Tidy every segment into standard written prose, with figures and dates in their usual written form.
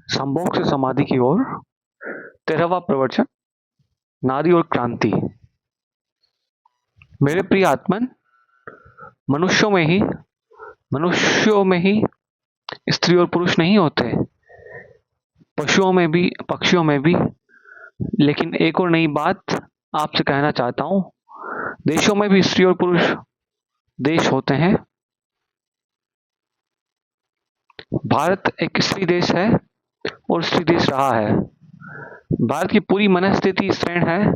संभोग से समाधि की ओर 13वां प्रवचन, नारी और क्रांति। मेरे प्रिय आत्मन, मनुष्यों में ही स्त्री और पुरुष नहीं होते, पशुओं में भी, पक्षियों में भी। लेकिन एक और नई बात आपसे कहना चाहता हूँ, देशों में भी स्त्री और पुरुष देश होते हैं। भारत एक स्त्री देश है और स्त्री देश रहा है। भारत की पूरी मनस्थिति स्त्रीण है।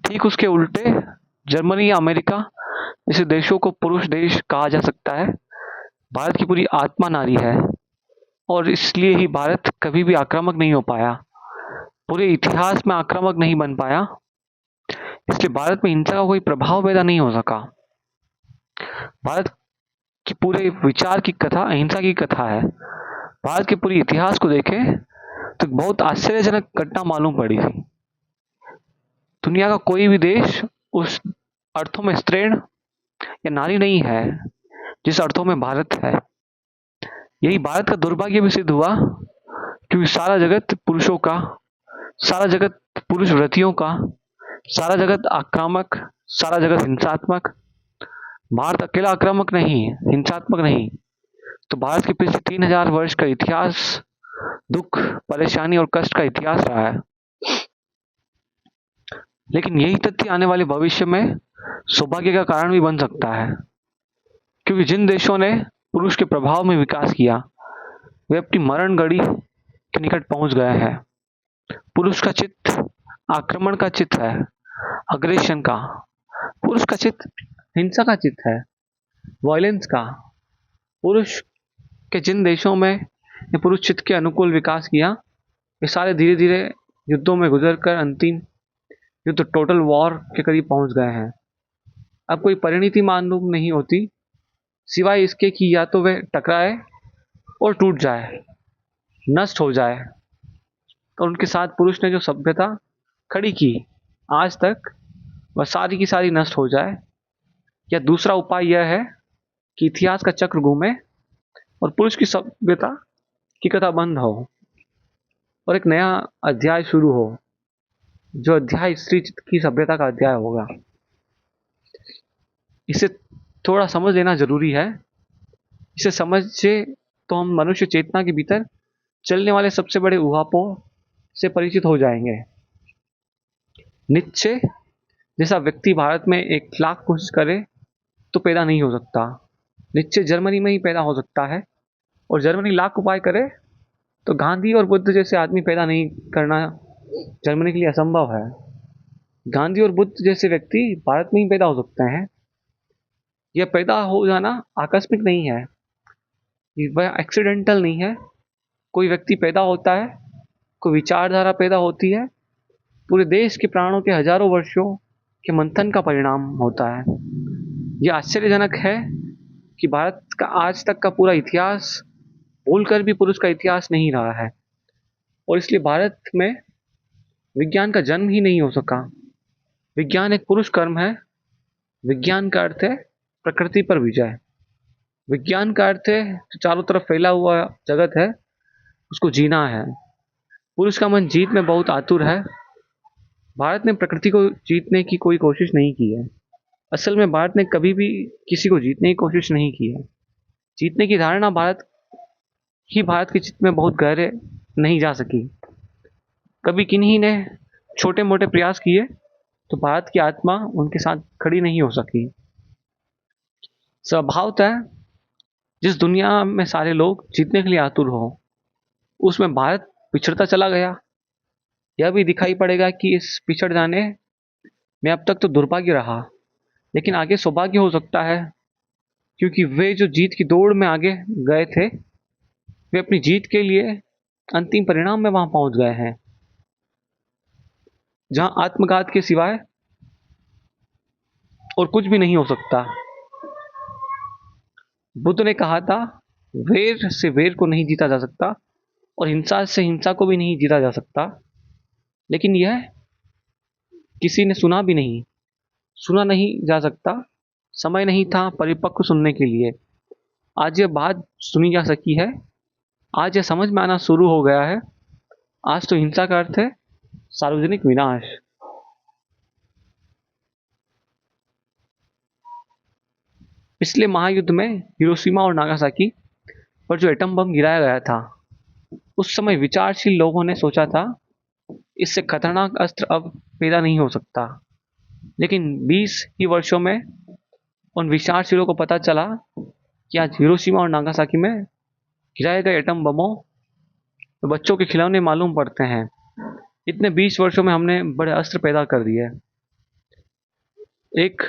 ठीक उसके उल्टे जर्मनी या अमेरिका जैसे देशों को पुरुष देश कहा जा सकता है। भारत की पूरी आत्मा नारी है और इसलिए ही भारत कभी भी आक्रामक नहीं हो पाया, पूरे इतिहास में आक्रामक नहीं बन पाया। इसलिए भारत में हिंसा का कोई प्रभाव पैदा नहीं हो सका। भारत की पूरे विचार की कथा अहिंसा की कथा है। भारत के पूरे इतिहास को देखें तो बहुत आश्चर्यजनक घटना मालूम पड़ी थी। दुनिया का कोई भी देश उस अर्थों में स्त्रीण या नारी नहीं है जिस अर्थों में भारत है। यही भारत का दुर्भाग्य भी सिद्ध हुआ, क्योंकि सारा जगत पुरुषों का, सारा जगत पुरुष व्रतियों का, सारा जगत आक्रामक, सारा जगत हिंसात्मक। भारत अकेला आक्रामक नहीं, हिंसात्मक नहीं। तो भारत के पिछले 3000 वर्ष का इतिहास दुख, परेशानी और कष्ट का इतिहास रहा है। लेकिन यही तथ्य आने वाले भविष्य में सौभाग्य का कारण भी बन सकता है, क्योंकि जिन देशों ने पुरुष के प्रभाव में विकास किया वे अपनी मरण घड़ी के निकट पहुंच गए हैं। पुरुष का चित्त आक्रमण का चित्त है, अग्रेशन का। पुरुष का चित्त हिंसा का चित्त है, वायलेंस का। पुरुष के जिन देशों में ये पुरुष चित्त के अनुकूल विकास किया, वे सारे धीरे धीरे युद्धों में गुजरकर अंतिम युद्ध टोटल वॉर के करीब पहुंच गए हैं। अब कोई परिणति मालूम नहीं होती, सिवाय इसके कि या तो वे टकराए और टूट जाए, नष्ट हो जाए। तो उनके साथ पुरुष ने जो सभ्यता खड़ी की आज तक, वह सारी की सारी नष्ट हो जाए। या दूसरा उपाय यह है कि इतिहास का चक्र घूमे और पुरुष की सभ्यता की कथा बंद हो और एक नया अध्याय शुरू हो, जो अध्याय स्त्री की सभ्यता का अध्याय होगा। इसे थोड़ा समझ लेना जरूरी है। इसे समझे तो हम मनुष्य चेतना के भीतर चलने वाले सबसे बड़े उहापों से परिचित हो जाएंगे। नीत्शे जैसा व्यक्ति भारत में 1,00,000 कोशिश करे तो पैदा नहीं हो सकता। नीत्शे जर्मनी में ही पैदा हो सकता है, और जर्मनी लाख उपाय करे तो गांधी और बुद्ध जैसे आदमी पैदा नहीं करना जर्मनी के लिए असंभव है। गांधी और बुद्ध जैसे व्यक्ति भारत में ही पैदा हो सकते हैं। यह पैदा हो जाना आकस्मिक नहीं है, वह एक्सीडेंटल नहीं है। कोई व्यक्ति पैदा होता है, कोई विचारधारा पैदा होती है, पूरे देश के प्राणों के हजारों वर्षों के मंथन का परिणाम होता है। यह आश्चर्यजनक है कि भारत का आज तक का पूरा इतिहास भूलकर भी पुरुष का इतिहास नहीं रहा है, और इसलिए भारत में विज्ञान का जन्म ही नहीं हो सका। विज्ञान एक पुरुष कर्म है। विज्ञान का अर्थ है प्रकृति पर विजय। विज्ञान का अर्थ है जो चारों तरफ फैला हुआ जगत है उसको जीना है। पुरुष का मन जीत में बहुत आतुर है। भारत ने प्रकृति को जीतने की कोई कोशिश नहीं की है। असल में भारत ने कभी भी किसी को जीतने की कोशिश नहीं की है। जीतने की धारणा भारत के चित्त में बहुत गहरे नहीं जा सकी। कभी किन्हीं ने छोटे मोटे प्रयास किए तो भारत की आत्मा उनके साथ खड़ी नहीं हो सकी। स्वभावतः जिस दुनिया में सारे लोग जीतने के लिए आतुर हो, उसमें भारत पिछड़ता चला गया। यह भी दिखाई पड़ेगा कि इस पिछड़ जाने में अब तक तो दुर्भाग्य रहा, लेकिन आगे सौभाग्य हो सकता है, क्योंकि वे जो जीत की दौड़ में आगे गए थे, वे अपनी जीत के लिए अंतिम परिणाम में वहां पहुंच गए हैं, जहां आत्मघात के सिवाय और कुछ भी नहीं हो सकता। बुद्ध ने कहा था, वेर से वेर को नहीं जीता जा सकता और हिंसा से हिंसा को भी नहीं जीता जा सकता। लेकिन यह किसी ने सुना नहीं जा सकता। समय नहीं था परिपक्व सुनने के लिए। आज यह बात सुनी जा सकी है आज यह समझ में आना शुरू हो गया है। आज तो हिंसा का अर्थ है सार्वजनिक विनाश। पिछले महायुद्ध में हिरोशिमा और नागासाकी पर जो एटम बम गिराया गया था, उस समय विचारशील लोगों ने सोचा था इससे खतरनाक अस्त्र अब पैदा नहीं हो सकता। लेकिन 20 ही वर्षों में उन विचारशीलों को पता चला कि आज हिरोशिमा और नागासाकी में गिराए गए एटम बमों तो बच्चों के खिलौने मालूम पड़ते हैं। इतने 20 वर्षों में हमने बड़े अस्त्र पैदा कर दिए। एक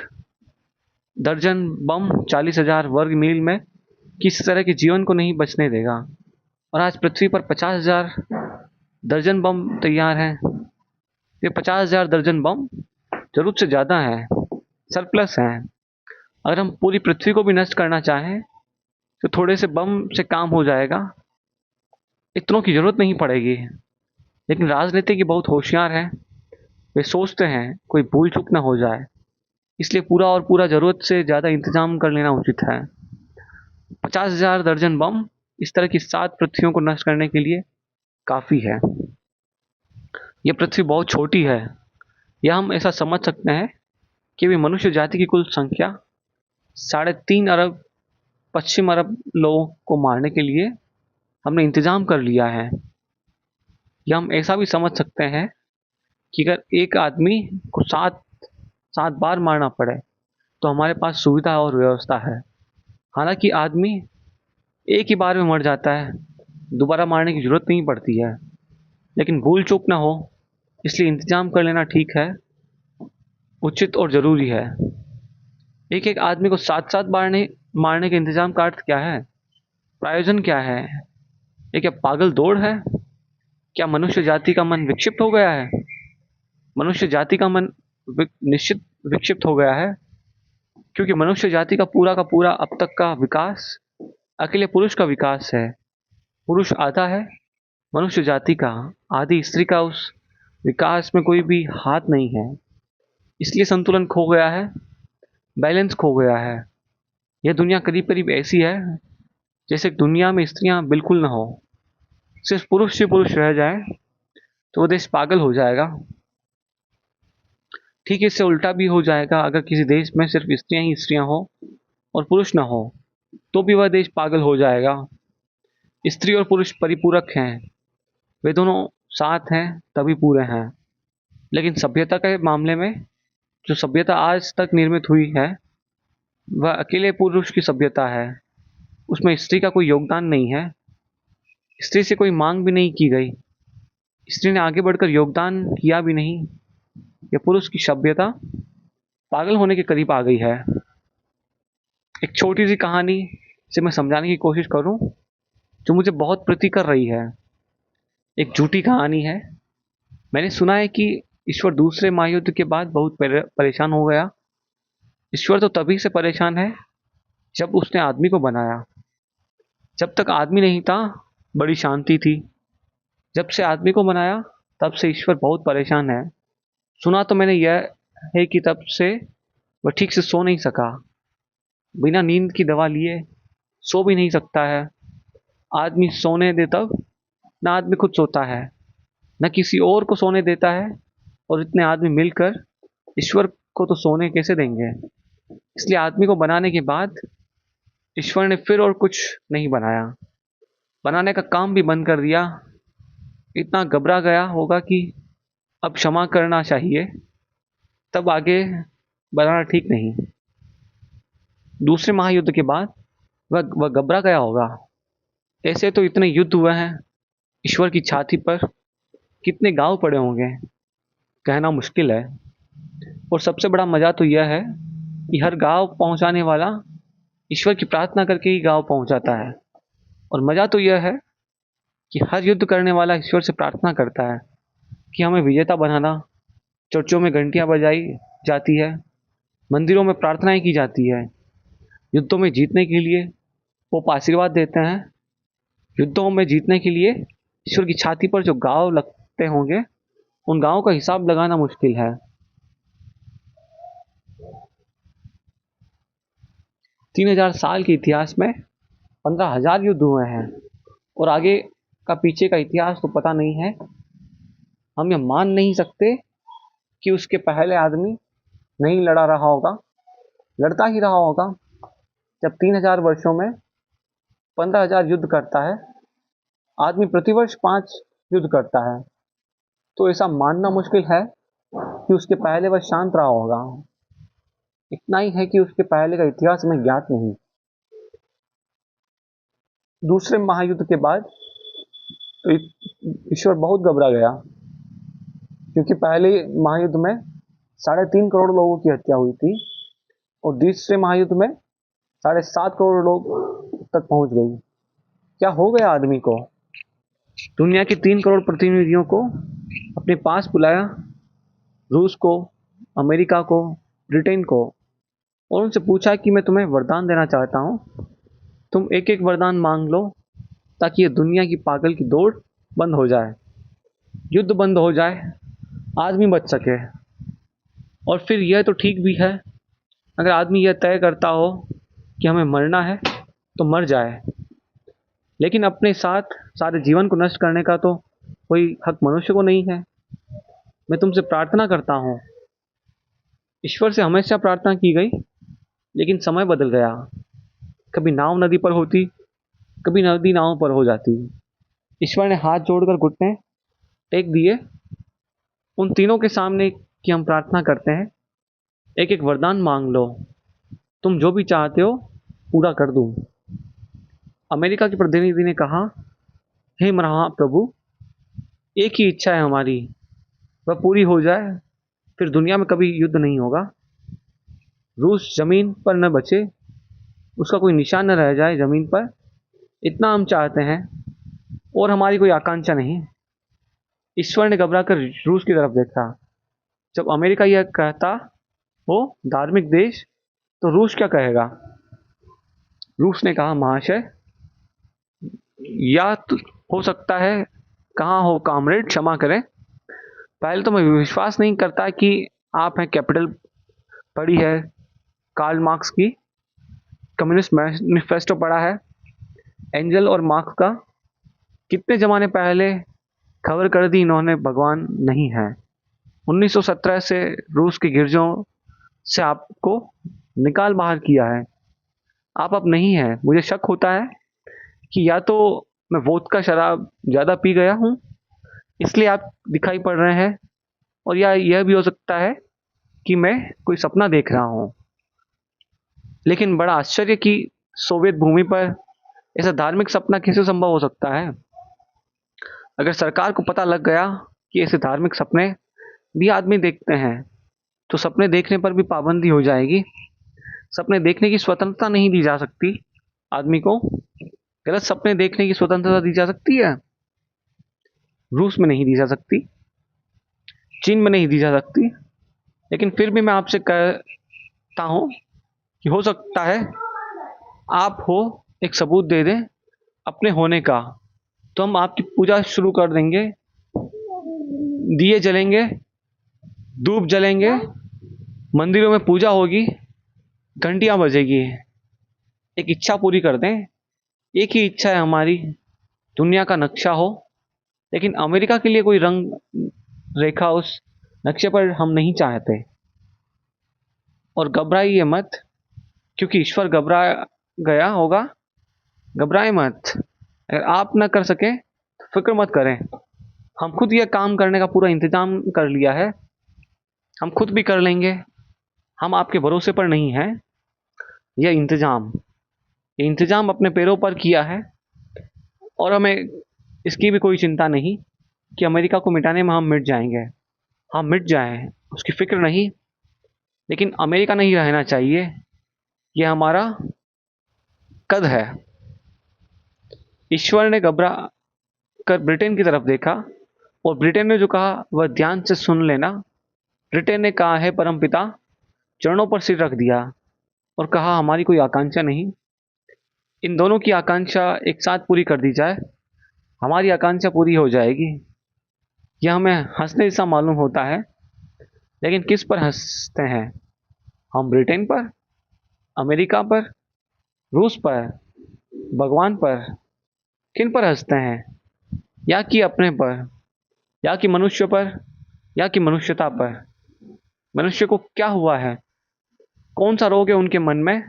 दर्जन बम 40,000 वर्ग मील में किसी तरह के जीवन को नहीं बचने देगा। और आज पृथ्वी पर 50,000 दर्जन बम तैयार हैं। ये 50,000 दर्जन बम जरूरत से ज़्यादा है, सरप्लस हैं। अगर हम पूरी पृथ्वी को भी नष्ट करना चाहें तो थोड़े से बम से काम हो जाएगा, इतनों की जरूरत नहीं पड़ेगी। लेकिन राजनीतिज्ञ बहुत होशियार हैं। वे सोचते हैं कोई भूल चूक ना हो जाए, इसलिए पूरा और पूरा जरूरत से ज़्यादा इंतजाम कर लेना उचित है। 50,000 दर्जन बम इस तरह की 7 पृथ्वियों को नष्ट करने के लिए काफ़ी है। यह पृथ्वी बहुत छोटी है। या हम ऐसा समझ सकते हैं कि वे मनुष्य जाति की कुल संख्या 3.5 अरब पश्चिम अरब लोगों को मारने के लिए हमने इंतजाम कर लिया है। या हम ऐसा भी समझ सकते हैं कि अगर एक आदमी को 7 बार मारना पड़े तो हमारे पास सुविधा और व्यवस्था है। हालांकि आदमी एक ही बार में मर जाता है, दोबारा मारने की जरूरत नहीं पड़ती है। लेकिन भूल चूक ना हो, इसलिए इंतजाम कर लेना ठीक है, उचित और ज़रूरी है। एक एक आदमी को 7 बार नहीं मारने के इंतजाम का अर्थ क्या है, प्रयोजन क्या है? ये क्या पागल दौड़ है? क्या मनुष्य जाति का मन विक्षिप्त हो गया है? मनुष्य जाति का मन निश्चित विक्षिप्त हो गया है, क्योंकि मनुष्य जाति का पूरा अब तक का विकास अकेले पुरुष का विकास है। पुरुष आधा है मनुष्य जाति का, आधी स्त्री का उस विकास में कोई भी हाथ नहीं है। इसलिए संतुलन खो गया है, बैलेंस खो गया है। यह दुनिया करीब करीब ऐसी है जैसे दुनिया में स्त्रियां बिल्कुल ना हो, सिर्फ पुरुष ही पुरुष रह जाए तो वो देश पागल हो जाएगा। ठीक इससे उल्टा भी हो जाएगा। अगर किसी देश में सिर्फ स्त्रियां ही स्त्रियां हो और पुरुष ना हो तो भी वह देश पागल हो जाएगा। स्त्री और पुरुष परिपूरक हैं, वे दोनों साथ हैं तभी पूरे हैं। लेकिन सभ्यता के मामले में जो सभ्यता आज तक निर्मित हुई है वह अकेले पुरुष की सभ्यता है। उसमें स्त्री का कोई योगदान नहीं है, स्त्री से कोई मांग भी नहीं की गई, स्त्री ने आगे बढ़कर योगदान किया भी नहीं। यह पुरुष की सभ्यता पागल होने के करीब आ गई है। एक छोटी सी कहानी से मैं समझाने की कोशिश करूं जो मुझे बहुत प्रीति कर रही है। एक झूठी कहानी है। मैंने सुना है कि ईश्वर दूसरे महायुद्ध के बाद बहुत परेशान हो गया। ईश्वर तो तभी से परेशान है जब उसने आदमी को बनाया। जब तक आदमी नहीं था बड़ी शांति थी। जब से आदमी को बनाया तब से ईश्वर बहुत परेशान है। सुना तो मैंने यह है कि तब से वह ठीक से सो नहीं सका, बिना नींद की दवा लिए सो भी नहीं सकता है। आदमी सोने दे तब ना आदमी खुद सोता है, न किसी और को सोने देता है, और इतने आदमी मिलकर ईश्वर को तो सोने कैसे देंगे। इसलिए आदमी को बनाने के बाद ईश्वर ने फिर और कुछ नहीं बनाया, बनाने का काम भी बंद कर दिया। इतना घबरा गया होगा कि अब क्षमा करना चाहिए, तब आगे बनाना ठीक नहीं। दूसरे महायुद्ध के बाद वह घबरा गया होगा। ऐसे तो इतने युद्ध हुए हैं, ईश्वर की छाती पर कितने गांव पड़े होंगे कहना मुश्किल है। और सबसे बड़ा मजा तो यह है कि हर गांव पहुंचाने वाला ईश्वर की प्रार्थना करके ही गांव पहुंचाता है। और मजा तो यह है कि हर युद्ध करने वाला ईश्वर से प्रार्थना करता है कि हमें विजेता बनाना। चर्चों में घंटियां बजाई जाती है, मंदिरों में प्रार्थनाएं की जाती है। युद्धों में जीतने के लिए वो आशीर्वाद देते हैं। युद्धों में जीतने के लिए ईश्वर की छाती पर जो गांव लगते होंगे उन गांवों का हिसाब लगाना मुश्किल है। 3,000 साल के इतिहास में 15,000 युद्ध हुए हैं। और आगे का पीछे का इतिहास तो पता नहीं है। हम ये मान नहीं सकते कि उसके पहले आदमी नहीं लड़ा रहा होगा, लड़ता ही रहा होगा। जब 3000 वर्षों में 15,000 युद्ध करता है, आदमी प्रतिवर्ष 5 युद्ध करता है, तो ऐसा मानना मुश्किल है कि उसके पहले वह शांत रहा होगा। इतना ही है कि उसके पहले का इतिहास हमें ज्ञात नहीं। दूसरे महायुद्ध के बाद तो ईश्वर बहुत घबरा गया, क्योंकि पहले महायुद्ध में 3.5 करोड़ लोगों की हत्या हुई थी और दूसरे महायुद्ध में 7.5 करोड़ लोग तक पहुंच गई। क्या हो गया आदमी को? दुनिया के 3 करोड़ प्रतिनिधियों को अपने पास बुलाया, रूस को, अमेरिका को, ब्रिटेन को, और उनसे पूछा कि मैं तुम्हें वरदान देना चाहता हूँ, तुम एक एक वरदान मांग लो ताकि ये दुनिया की पागल की दौड़ बंद हो जाए, युद्ध बंद हो जाए, आदमी बच सके। और फिर यह तो ठीक भी है, अगर आदमी यह तय करता हो कि हमें मरना है तो मर जाए, लेकिन अपने साथ सारे जीवन को नष्ट करने का तो कोई हक मनुष्य को नहीं है। मैं तुमसे प्रार्थना करता हूँ। ईश्वर से हमेशा प्रार्थना की गई, लेकिन समय बदल गया। कभी नाव नदी पर होती, कभी नदी नाव पर हो जाती। ईश्वर ने हाथ जोड़कर घुटने टेक दिए उन तीनों के सामने कि हम प्रार्थना करते हैं, एक एक वरदान मांग लो, तुम जो भी चाहते हो पूरा कर दूं। अमेरिका के प्रतिनिधि ने कहा, हे महाप्रभु, एक ही इच्छा है हमारी, वह पूरी हो जाए, फिर दुनिया में कभी युद्ध नहीं होगा, रूस जमीन पर न बचे, उसका कोई निशान न रह जाए जमीन पर, इतना हम चाहते हैं और हमारी कोई आकांक्षा नहीं। ईश्वर ने घबरा कर रूस की तरफ देखा। जब अमेरिका यह कहता हो धार्मिक देश, तो रूस क्या कहेगा? रूस ने कहा, महाशय, या तो हो सकता है, कहाँ हो कामरेड, क्षमा करें, पहले तो मैं विश्वास नहीं करता कि आप हैं कैपिटल पढ़ी है, कार्ल मार्क्स की कम्युनिस्ट मैनिफेस्टो पढ़ा है, एंजल और मार्क्स का कितने ज़माने पहले खबर कर दी इन्होंने भगवान नहीं है। 1917 से रूस के गिरजों से आपको निकाल बाहर किया है, आप अब नहीं है। मुझे शक होता है कि या तो मैं वोदका शराब ज़्यादा पी गया हूँ इसलिए आप दिखाई पड़ रहे हैं, और या यह भी हो सकता है कि मैं कोई सपना देख रहा हूँ। लेकिन बड़ा आश्चर्य कि सोवियत भूमि पर ऐसा धार्मिक सपना कैसे संभव हो सकता है? अगर सरकार को पता लग गया कि ऐसे धार्मिक सपने भी आदमी देखते हैं, तो सपने देखने पर भी पाबंदी हो जाएगी। सपने देखने की स्वतंत्रता नहीं दी जा सकती आदमी को। गलत सपने देखने की स्वतंत्रता दी जा सकती है, रूस में नहीं दी जा सकती, चीन में नहीं दी जा सकती। लेकिन फिर भी मैं आपसे कहता हूँ कि हो सकता है आप हो, एक सबूत दे दें अपने होने का, तो हम आपकी पूजा शुरू कर देंगे, दिए जलेंगे, धूप जलेंगे, मंदिरों में पूजा होगी, घंटियां बजेगी। एक इच्छा पूरी कर दें। एक ही इच्छा है हमारी, दुनिया का नक्शा हो, लेकिन अमेरिका के लिए कोई रंग रेखा उस नक्शे पर हम नहीं चाहते। और घबराइए मत, क्योंकि ईश्वर घबरा गया होगा। घबराए मत, अगर आप न कर सके तो फिक्र मत करें, हम खुद यह काम करने का पूरा इंतजाम कर लिया है, हम खुद भी कर लेंगे। हम आपके भरोसे पर नहीं हैं। ये इंतजाम अपने पैरों पर किया है, और हमें इसकी भी कोई चिंता नहीं कि अमेरिका को मिटाने में हम मिट जाएंगे। हम मिट जाएं उसकी फिक्र नहीं, लेकिन अमेरिका नहीं रहना चाहिए, यह हमारा कद है। ईश्वर ने घबरा कर ब्रिटेन की तरफ देखा, और ब्रिटेन ने जो कहा वह ध्यान से सुन लेना। ब्रिटेन ने कहा, है परमपिता, चरणों पर सिर रख दिया और कहा, हमारी कोई आकांक्षा नहीं, इन दोनों की आकांक्षा एक साथ पूरी कर दी जाए, हमारी आकांक्षा पूरी हो जाएगी। यह हमें हंसने जैसा मालूम होता है, लेकिन किस पर हंसते हैं हम? ब्रिटेन पर, अमेरिका पर, रूस पर, भगवान पर? किन पर हंसते हैं? या कि अपने पर, या कि मनुष्य पर, या कि मनुष्यता पर? मनुष्य को क्या हुआ है? कौन सा रोग है उनके मन में?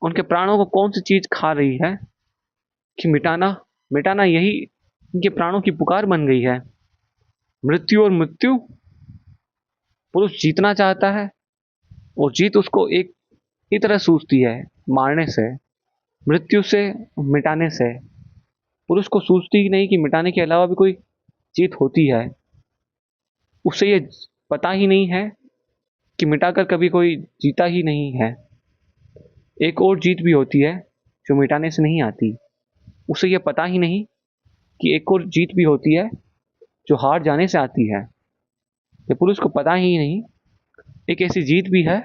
उनके प्राणों को कौन सी चीज खा रही है कि मिटाना मिटाना यही इनके प्राणों की पुकार बन गई है? मृत्यु और मृत्यु। पुरुष जीतना चाहता है और जीत उसको एक ही तरह सूझती है, मारने से, मृत्यु से, मिटाने से। पुरुष को सूझती ही नहीं कि मिटाने के अलावा भी कोई जीत होती है। उसे ये पता ही नहीं है कि मिटाकर कभी कोई जीता ही नहीं है। एक और जीत भी होती है जो मिटाने से नहीं आती। उसे ये पता ही नहीं कि एक और जीत भी होती है जो हार जाने से आती है। ये पुरुष को पता ही नहीं एक ऐसी जीत भी है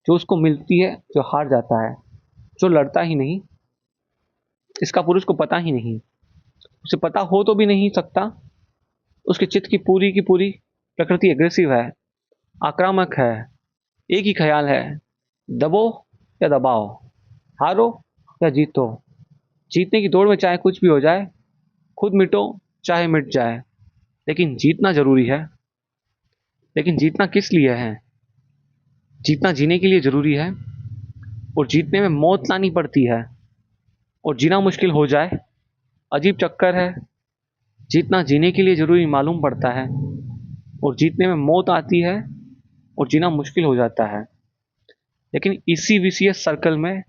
जो उसको मिलती है जो हार जाता है, जो लड़ता ही नहीं। इसका पुरुष को पता ही नहीं। उसे पता हो तो भी नहीं सकता। उसके चित्त की पूरी प्रकृति एग्रेसिव है, आक्रामक है। एक ही ख्याल है, दबो या दबाओ, हारो या जीतो। जीतने की दौड़ में चाहे कुछ भी हो जाए, खुद मिटो चाहे मिट जाए, लेकिन जीतना जरूरी है। लेकिन जीतना किस लिए है? जीतना जीने के लिए जरूरी है, और जीतने में मौत लानी पड़ती है, और जीना मुश्किल हो जाए। अजीब चक्कर है। जीतना जीने के लिए जरूरी मालूम पड़ता है, और जीतने में मौत आती है और जीना मुश्किल हो जाता है। लेकिन इसी विशियस सर्कल में,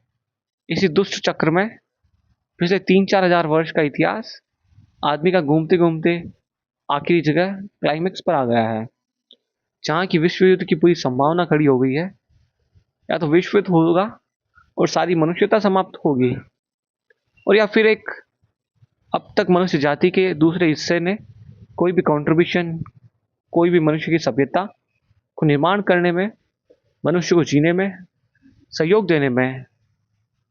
इसी दुष्ट चक्र में पिछले 3-4 हजार वर्ष का इतिहास आदमी का घूमते घूमते आखिरी जगह क्लाइमेक्स पर आ गया है, जहाँ की विश्व युद्ध की पूरी संभावना खड़ी हो गई है। या तो विश्व युद्ध होगा और सारी मनुष्यता समाप्त होगी, और या फिर एक अब तक मनुष्य जाति के दूसरे हिस्से ने कोई भी कंट्रीब्यूशन, कोई भी मनुष्य की सभ्यता को निर्माण करने में, मनुष्य को जीने में सहयोग देने में,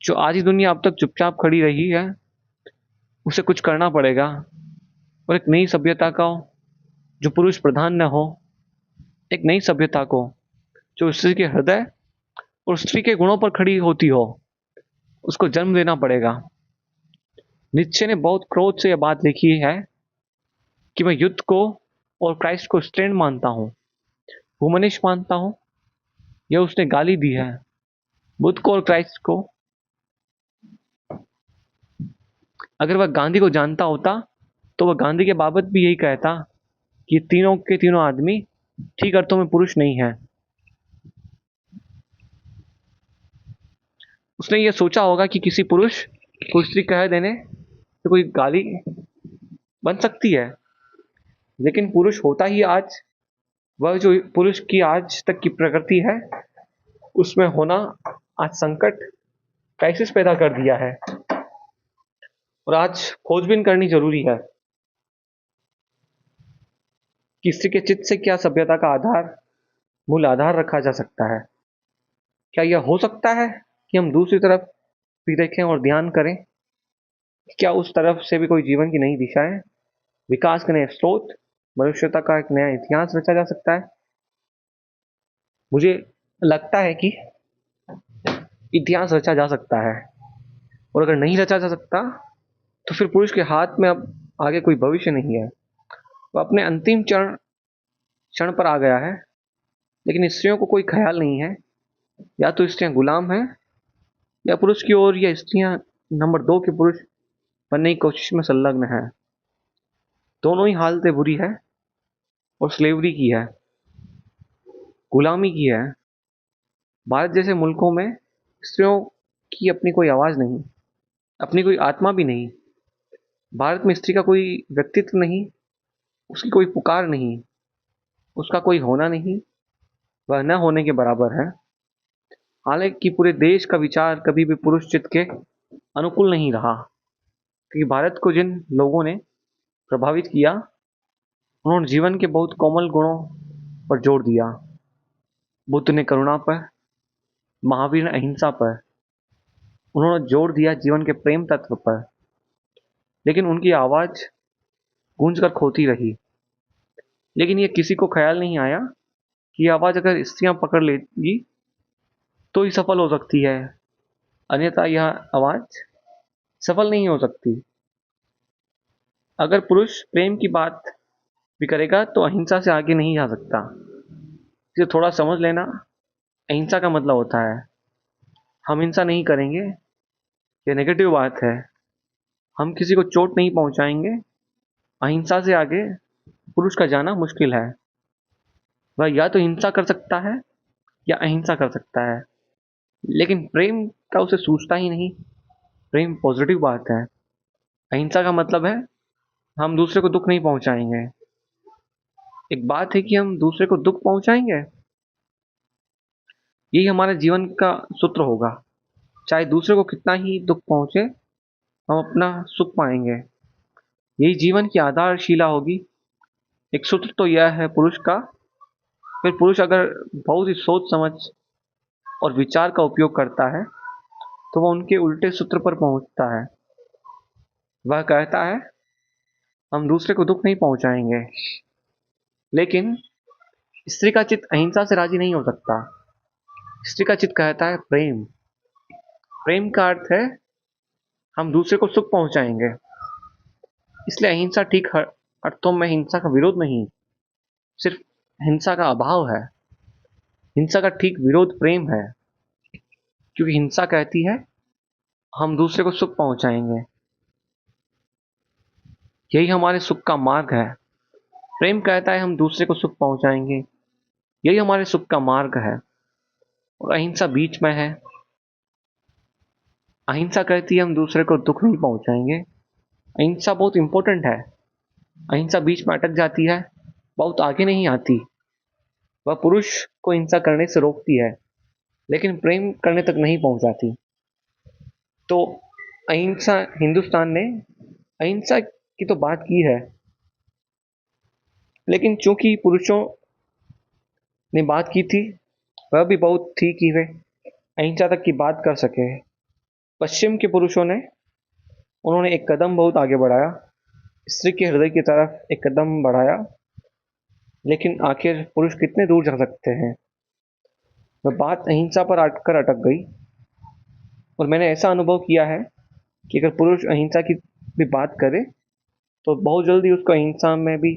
जो आज ही दुनिया अब तक चुपचाप खड़ी रही है, उसे कुछ करना पड़ेगा। और एक नई सभ्यता का जो पुरुष प्रधान न हो, एक नई सभ्यता को जो स्त्री के हृदय और स्त्री के गुणों पर खड़ी होती हो, उसको जन्म देना पड़ेगा। नीत्शे ने बहुत क्रोध से यह बात लिखी है कि मैं युद्ध को और क्राइस्ट को स्ट्रेंड मानता हूँ, हुमनिस्ट मानता हूँ। यह उसने गाली दी है बुद्ध को और क्राइस्ट को। अगर वह गांधी को जानता होता तो वह गांधी के बाबत भी यही कहता कि तीनों के तीनों आदमी ठीक अर्थों में पुरुष नहीं है। उसने ये सोचा होगा कि किसी पुरुष को स्त्री कह देने से कोई गाली बन सकती है, लेकिन पुरुष होता ही आज, वह जो पुरुष की आज तक की प्रकृति है उसमें होना आज संकट, क्राइसिस पैदा कर दिया है। और आज खोजबीन करनी जरूरी है कि स्त्री के चित्त से क्या सभ्यता का आधार, मूल आधार रखा जा सकता है। क्या यह हो सकता है कि हम दूसरी तरफ भी देखें और ध्यान करें? क्या उस तरफ से भी कोई जीवन की नई दिशाएं, विकास के नए स्रोत, मनुष्यता का एक नया इतिहास रचा जा सकता है? मुझे लगता है कि इतिहास रचा जा सकता है, और अगर नहीं रचा जा सकता तो फिर पुरुष के हाथ में अब आगे कोई भविष्य नहीं है। वह अपने अंतिम चरण क्षण पर आ गया है, लेकिन स्त्रियों को कोई ख्याल नहीं है। या तो स्त्रियां गुलाम हैं या पुरुष की ओर, या स्त्रियां नंबर 2 के पुरुष बनने की कोशिश में संलग्न है। दोनों ही हालतें बुरी है, और स्लेवरी की है, गुलामी की है। भारत जैसे मुल्कों में स्त्रियों की अपनी कोई आवाज नहीं, अपनी कोई आत्मा भी नहीं। भारत में स्त्री का कोई व्यक्तित्व नहीं, उसकी कोई पुकार नहीं, उसका कोई होना नहीं, वह न होने के बराबर है। हालांकि पूरे देश का विचार कभी भी पुरुष चित्त के अनुकूल नहीं रहा, क्योंकि भारत को जिन लोगों ने प्रभावित किया, उन्होंने जीवन के बहुत कोमल गुणों पर जोर दिया। बुद्ध ने करुणा पर, महावीर ने अहिंसा पर, उन्होंने जोर दिया जीवन के प्रेम तत्व पर। लेकिन उनकी आवाज गूंज कर खोती रही। लेकिन ये किसी को ख्याल नहीं आया कि ये आवाज अगर स्त्रियां पकड़ लेगी तो ही सफल हो सकती है, अन्यथा यह आवाज सफल नहीं हो सकती। अगर पुरुष प्रेम की बात भी करेगा तो अहिंसा से आगे नहीं जा सकता। इसे थोड़ा समझ लेना। अहिंसा का मतलब होता है हम हिंसा नहीं करेंगे। ये नेगेटिव बात है। हम किसी को चोट नहीं पहुंचाएंगे। अहिंसा से आगे पुरुष का जाना मुश्किल है। वह या तो हिंसा कर सकता है या अहिंसा कर सकता है, लेकिन प्रेम का उसे सूझता ही नहीं। प्रेम पॉजिटिव बात है। अहिंसा का मतलब है हम दूसरे को दुख नहीं पहुंचाएंगे। एक बात है कि हम दूसरे को दुख पहुंचाएंगे, यही हमारे जीवन का सूत्र होगा। चाहे दूसरे को कितना ही दुख पहुंचे, हम अपना सुख पाएंगे। यही जीवन की आधारशिला होगी। एक सूत्र तो यह है पुरुष का। फिर पुरुष अगर बहुत ही सोच समझ और विचार का उपयोग करता है तो वह उनके उल्टे सूत्र पर पहुंचता है। वह कहता है हम दूसरे को दुख नहीं पहुंचाएंगे। लेकिन स्त्री का चित्त अहिंसा से राजी नहीं हो सकता। स्त्री का चित्त कहता है प्रेम। प्रेम का अर्थ है हम दूसरे को सुख पहुंचाएंगे। इसलिए अहिंसा ठीक अर्थों में हिंसा का विरोध नहीं, सिर्फ हिंसा का अभाव है। हिंसा का ठीक विरोध प्रेम है, क्योंकि हिंसा कहती है हम दूसरे को सुख पहुंचाएंगे, यही हमारे सुख का मार्ग है। प्रेम कहता है हम दूसरे को सुख पहुंचाएंगे, यही हमारे सुख का मार्ग है। और अहिंसा बीच में है। अहिंसा कहती है हम दूसरे को दुख नहीं पहुंचाएंगे। अहिंसा बहुत इंपॉर्टेंट है। अहिंसा बीच में अटक जाती है, बहुत आगे नहीं आती। वह पुरुष को हिंसा करने से रोकती है, लेकिन प्रेम करने तक नहीं पहुंचाती। तो अहिंसा, हिंदुस्तान ने अहिंसा की तो बात की है, लेकिन चूंकि पुरुषों ने बात की थी, वह भी बहुत थी कि वे अहिंसा तक की बात कर सके। पश्चिम के पुरुषों ने, उन्होंने एक कदम बहुत आगे बढ़ाया, स्त्री के हृदय की तरफ एक कदम बढ़ाया। लेकिन आखिर पुरुष कितने दूर जा सकते हैं। वह बात अहिंसा पर आकर अटक गई। और मैंने ऐसा अनुभव किया है कि अगर पुरुष अहिंसा की भी बात करे तो बहुत जल्दी उसको अहिंसा में भी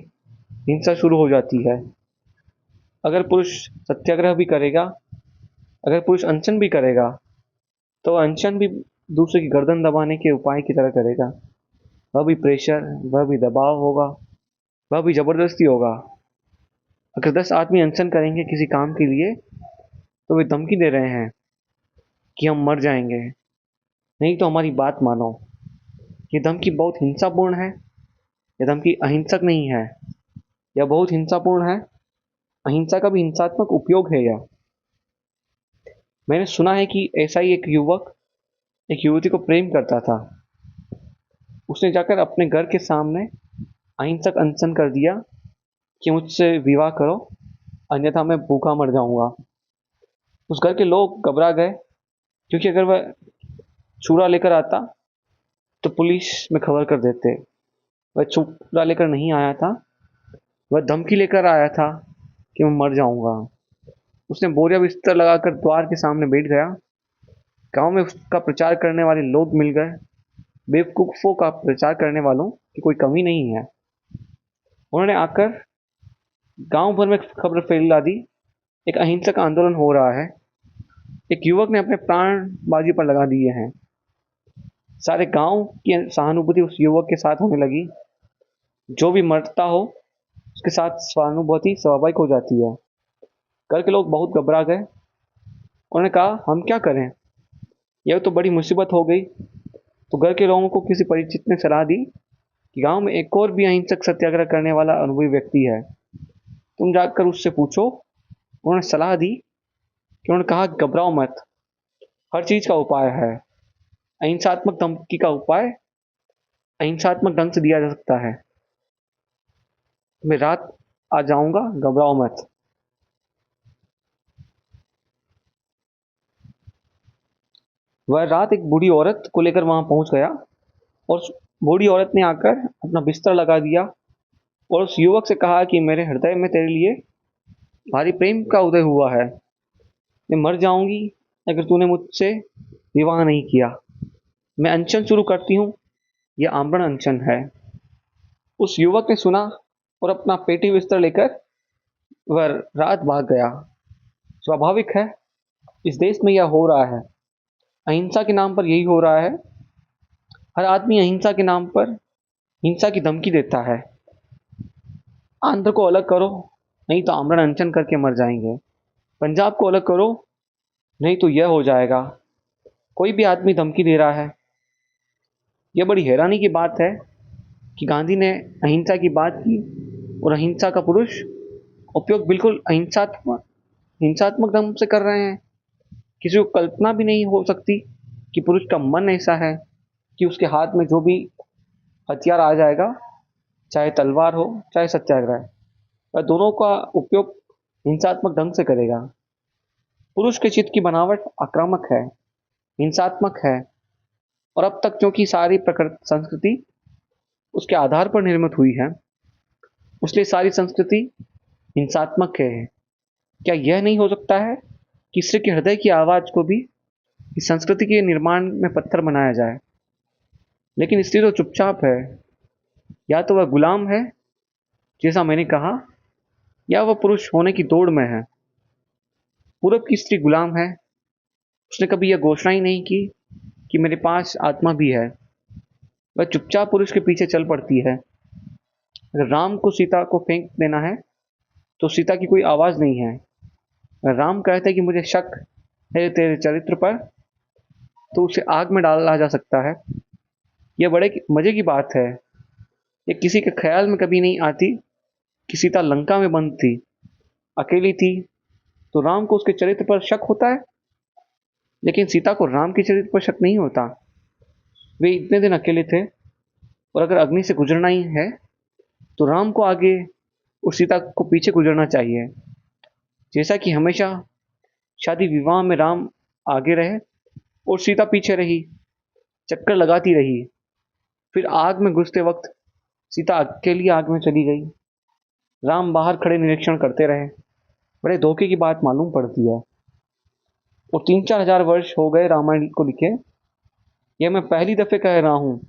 हिंसा शुरू हो जाती है। अगर पुरुष सत्याग्रह भी करेगा, अगर पुरुष अनशन भी करेगा, तो अनशन भी दूसरे की गर्दन दबाने के उपाय की तरह करेगा। वह भी प्रेशर, वह भी दबाव होगा, वह भी जबरदस्ती होगा। अगर 10 आदमी अनशन करेंगे किसी काम के लिए, तो वे धमकी दे रहे हैं कि हम मर जाएंगे, नहीं तो हमारी बात मानो। ये धमकी बहुत हिंसापूर्ण है। यह धमकी अहिंसक नहीं है, यह बहुत हिंसापूर्ण है। अहिंसा का भी हिंसात्मक उपयोग है यह। मैंने सुना है कि ऐसा ही एक युवक एक युवती को प्रेम करता था। उसने जाकर अपने घर के सामने अहिंसक अनशन कर दिया कि मुझसे विवाह करो, अन्यथा मैं भूखा मर जाऊंगा। उस घर के लोग घबरा गए, क्योंकि अगर वह छुरा लेकर आता तो पुलिस में खबर कर देते। वह छुरा लेकर नहीं आया था, वह धमकी लेकर आया था कि मैं मर जाऊंगा। उसने बोरिया बिस्तर लगाकर द्वार के सामने बैठ गया। गांव में उसका प्रचार करने वाले लोग मिल गए। बेवकूफ़ों का प्रचार करने वालों की कोई कमी नहीं है। उन्होंने आकर गांव भर में खबर फैला दी, एक अहिंसक आंदोलन हो रहा है। एक युवक ने अपने प्राण बाजी पर लगा दिए हैं। सारे गांव की सहानुभूति उस युवक के साथ होने लगी। जो भी मरता हो उसके साथ सहानुभूति स्वाभाविक हो जाती है। घर के लोग बहुत घबरा गए। उन्होंने कहा हम क्या करें, यह तो बड़ी मुसीबत हो गई। तो घर के लोगों को किसी परिचित ने सलाह दी कि गांव में एक और भी अहिंसक सत्याग्रह करने वाला अनुभवी व्यक्ति है, तुम जाकर उससे पूछो। उन्होंने सलाह दी कि उन्होंने कहा घबराओ मत, हर चीज का उपाय है। अहिंसात्मक धमकी का उपाय अहिंसात्मक ढंग से दिया जा सकता है। मैं रात आ जाऊंगा, घबराओ मत। वह रात एक बूढ़ी औरत को लेकर वहां पहुंच गया, और उस बूढ़ी औरत ने आकर अपना बिस्तर लगा दिया और उस युवक से कहा कि मेरे हृदय में तेरे लिए भारी प्रेम का उदय हुआ है। मैं मर जाऊंगी अगर तूने मुझसे विवाह नहीं किया। मैं अनशन शुरू करती हूँ, यह आमरण अनशन है। उस युवक ने सुना और अपना पेटी बिस्तर लेकर वह रात भाग गया। स्वाभाविक है, इस देश में यह हो रहा है। अहिंसा के नाम पर यही हो रहा है। हर आदमी अहिंसा के नाम पर हिंसा की धमकी देता है। आंध्र को अलग करो, नहीं तो आमरण अनशन करके मर जाएंगे। पंजाब को अलग करो, नहीं तो यह हो जाएगा। कोई भी आदमी धमकी दे रहा है। यह बड़ी हैरानी की बात है कि गांधी ने अहिंसा की बात की और अहिंसा का पुरुष उपयोग बिल्कुल अहिंसात्मक हिंसात्मक ढंग से कर रहे हैं। किसी को कल्पना भी नहीं हो सकती कि पुरुष का मन ऐसा है कि उसके हाथ में जो भी हथियार आ जाएगा, चाहे तलवार हो चाहे सत्याग्रह, वह दोनों का उपयोग हिंसात्मक ढंग से करेगा। पुरुष के चित्त की बनावट आक्रामक है, हिंसात्मक है, और अब तक क्योंकि सारी प्रकृति संस्कृति उसके आधार पर निर्मित हुई है, इसलिए सारी संस्कृति हिंसात्मक है। क्या यह नहीं हो सकता है कि स्त्री के हृदय की आवाज को भी इस संस्कृति के निर्माण में पत्थर बनाया जाए? लेकिन स्त्री तो चुपचाप है। या तो वह गुलाम है, जैसा मैंने कहा, या वह पुरुष होने की दौड़ में है। पूरब की स्त्री गुलाम है। उसने कभी यह घोषणा ही नहीं की कि मेरे पास आत्मा भी है। वह चुपचाप पुरुष के पीछे चल पड़ती है। अगर राम को सीता को फेंक देना है तो सीता की कोई आवाज़ नहीं है। अगर राम कहते हैं कि मुझे शक है तेरे चरित्र पर, तो उसे आग में डाला जा सकता है। यह बड़े मज़े की बात है। ये किसी के ख्याल में कभी नहीं आती कि सीता लंका में बंद थी, अकेली थी, तो राम को उसके चरित्र पर शक होता है। लेकिन सीता को राम के चरित्र पर शक नहीं होता। वे इतने दिन अकेले थे, और अगर अग्नि से गुजरना ही है तो राम को आगे और सीता को पीछे गुजरना चाहिए। जैसा कि हमेशा शादी विवाह में राम आगे रहे और सीता पीछे रही, चक्कर लगाती रही। फिर आग में घुसते वक्त सीता अकेली आग में चली गई। राम बाहर खड़े निरीक्षण करते रहे। बड़े धोखे की बात मालूम पड़ती है। और 3-4 हजार वर्ष हो गए रामायण को लिखे। यह मैं पहली दफे कह रहा हूँ।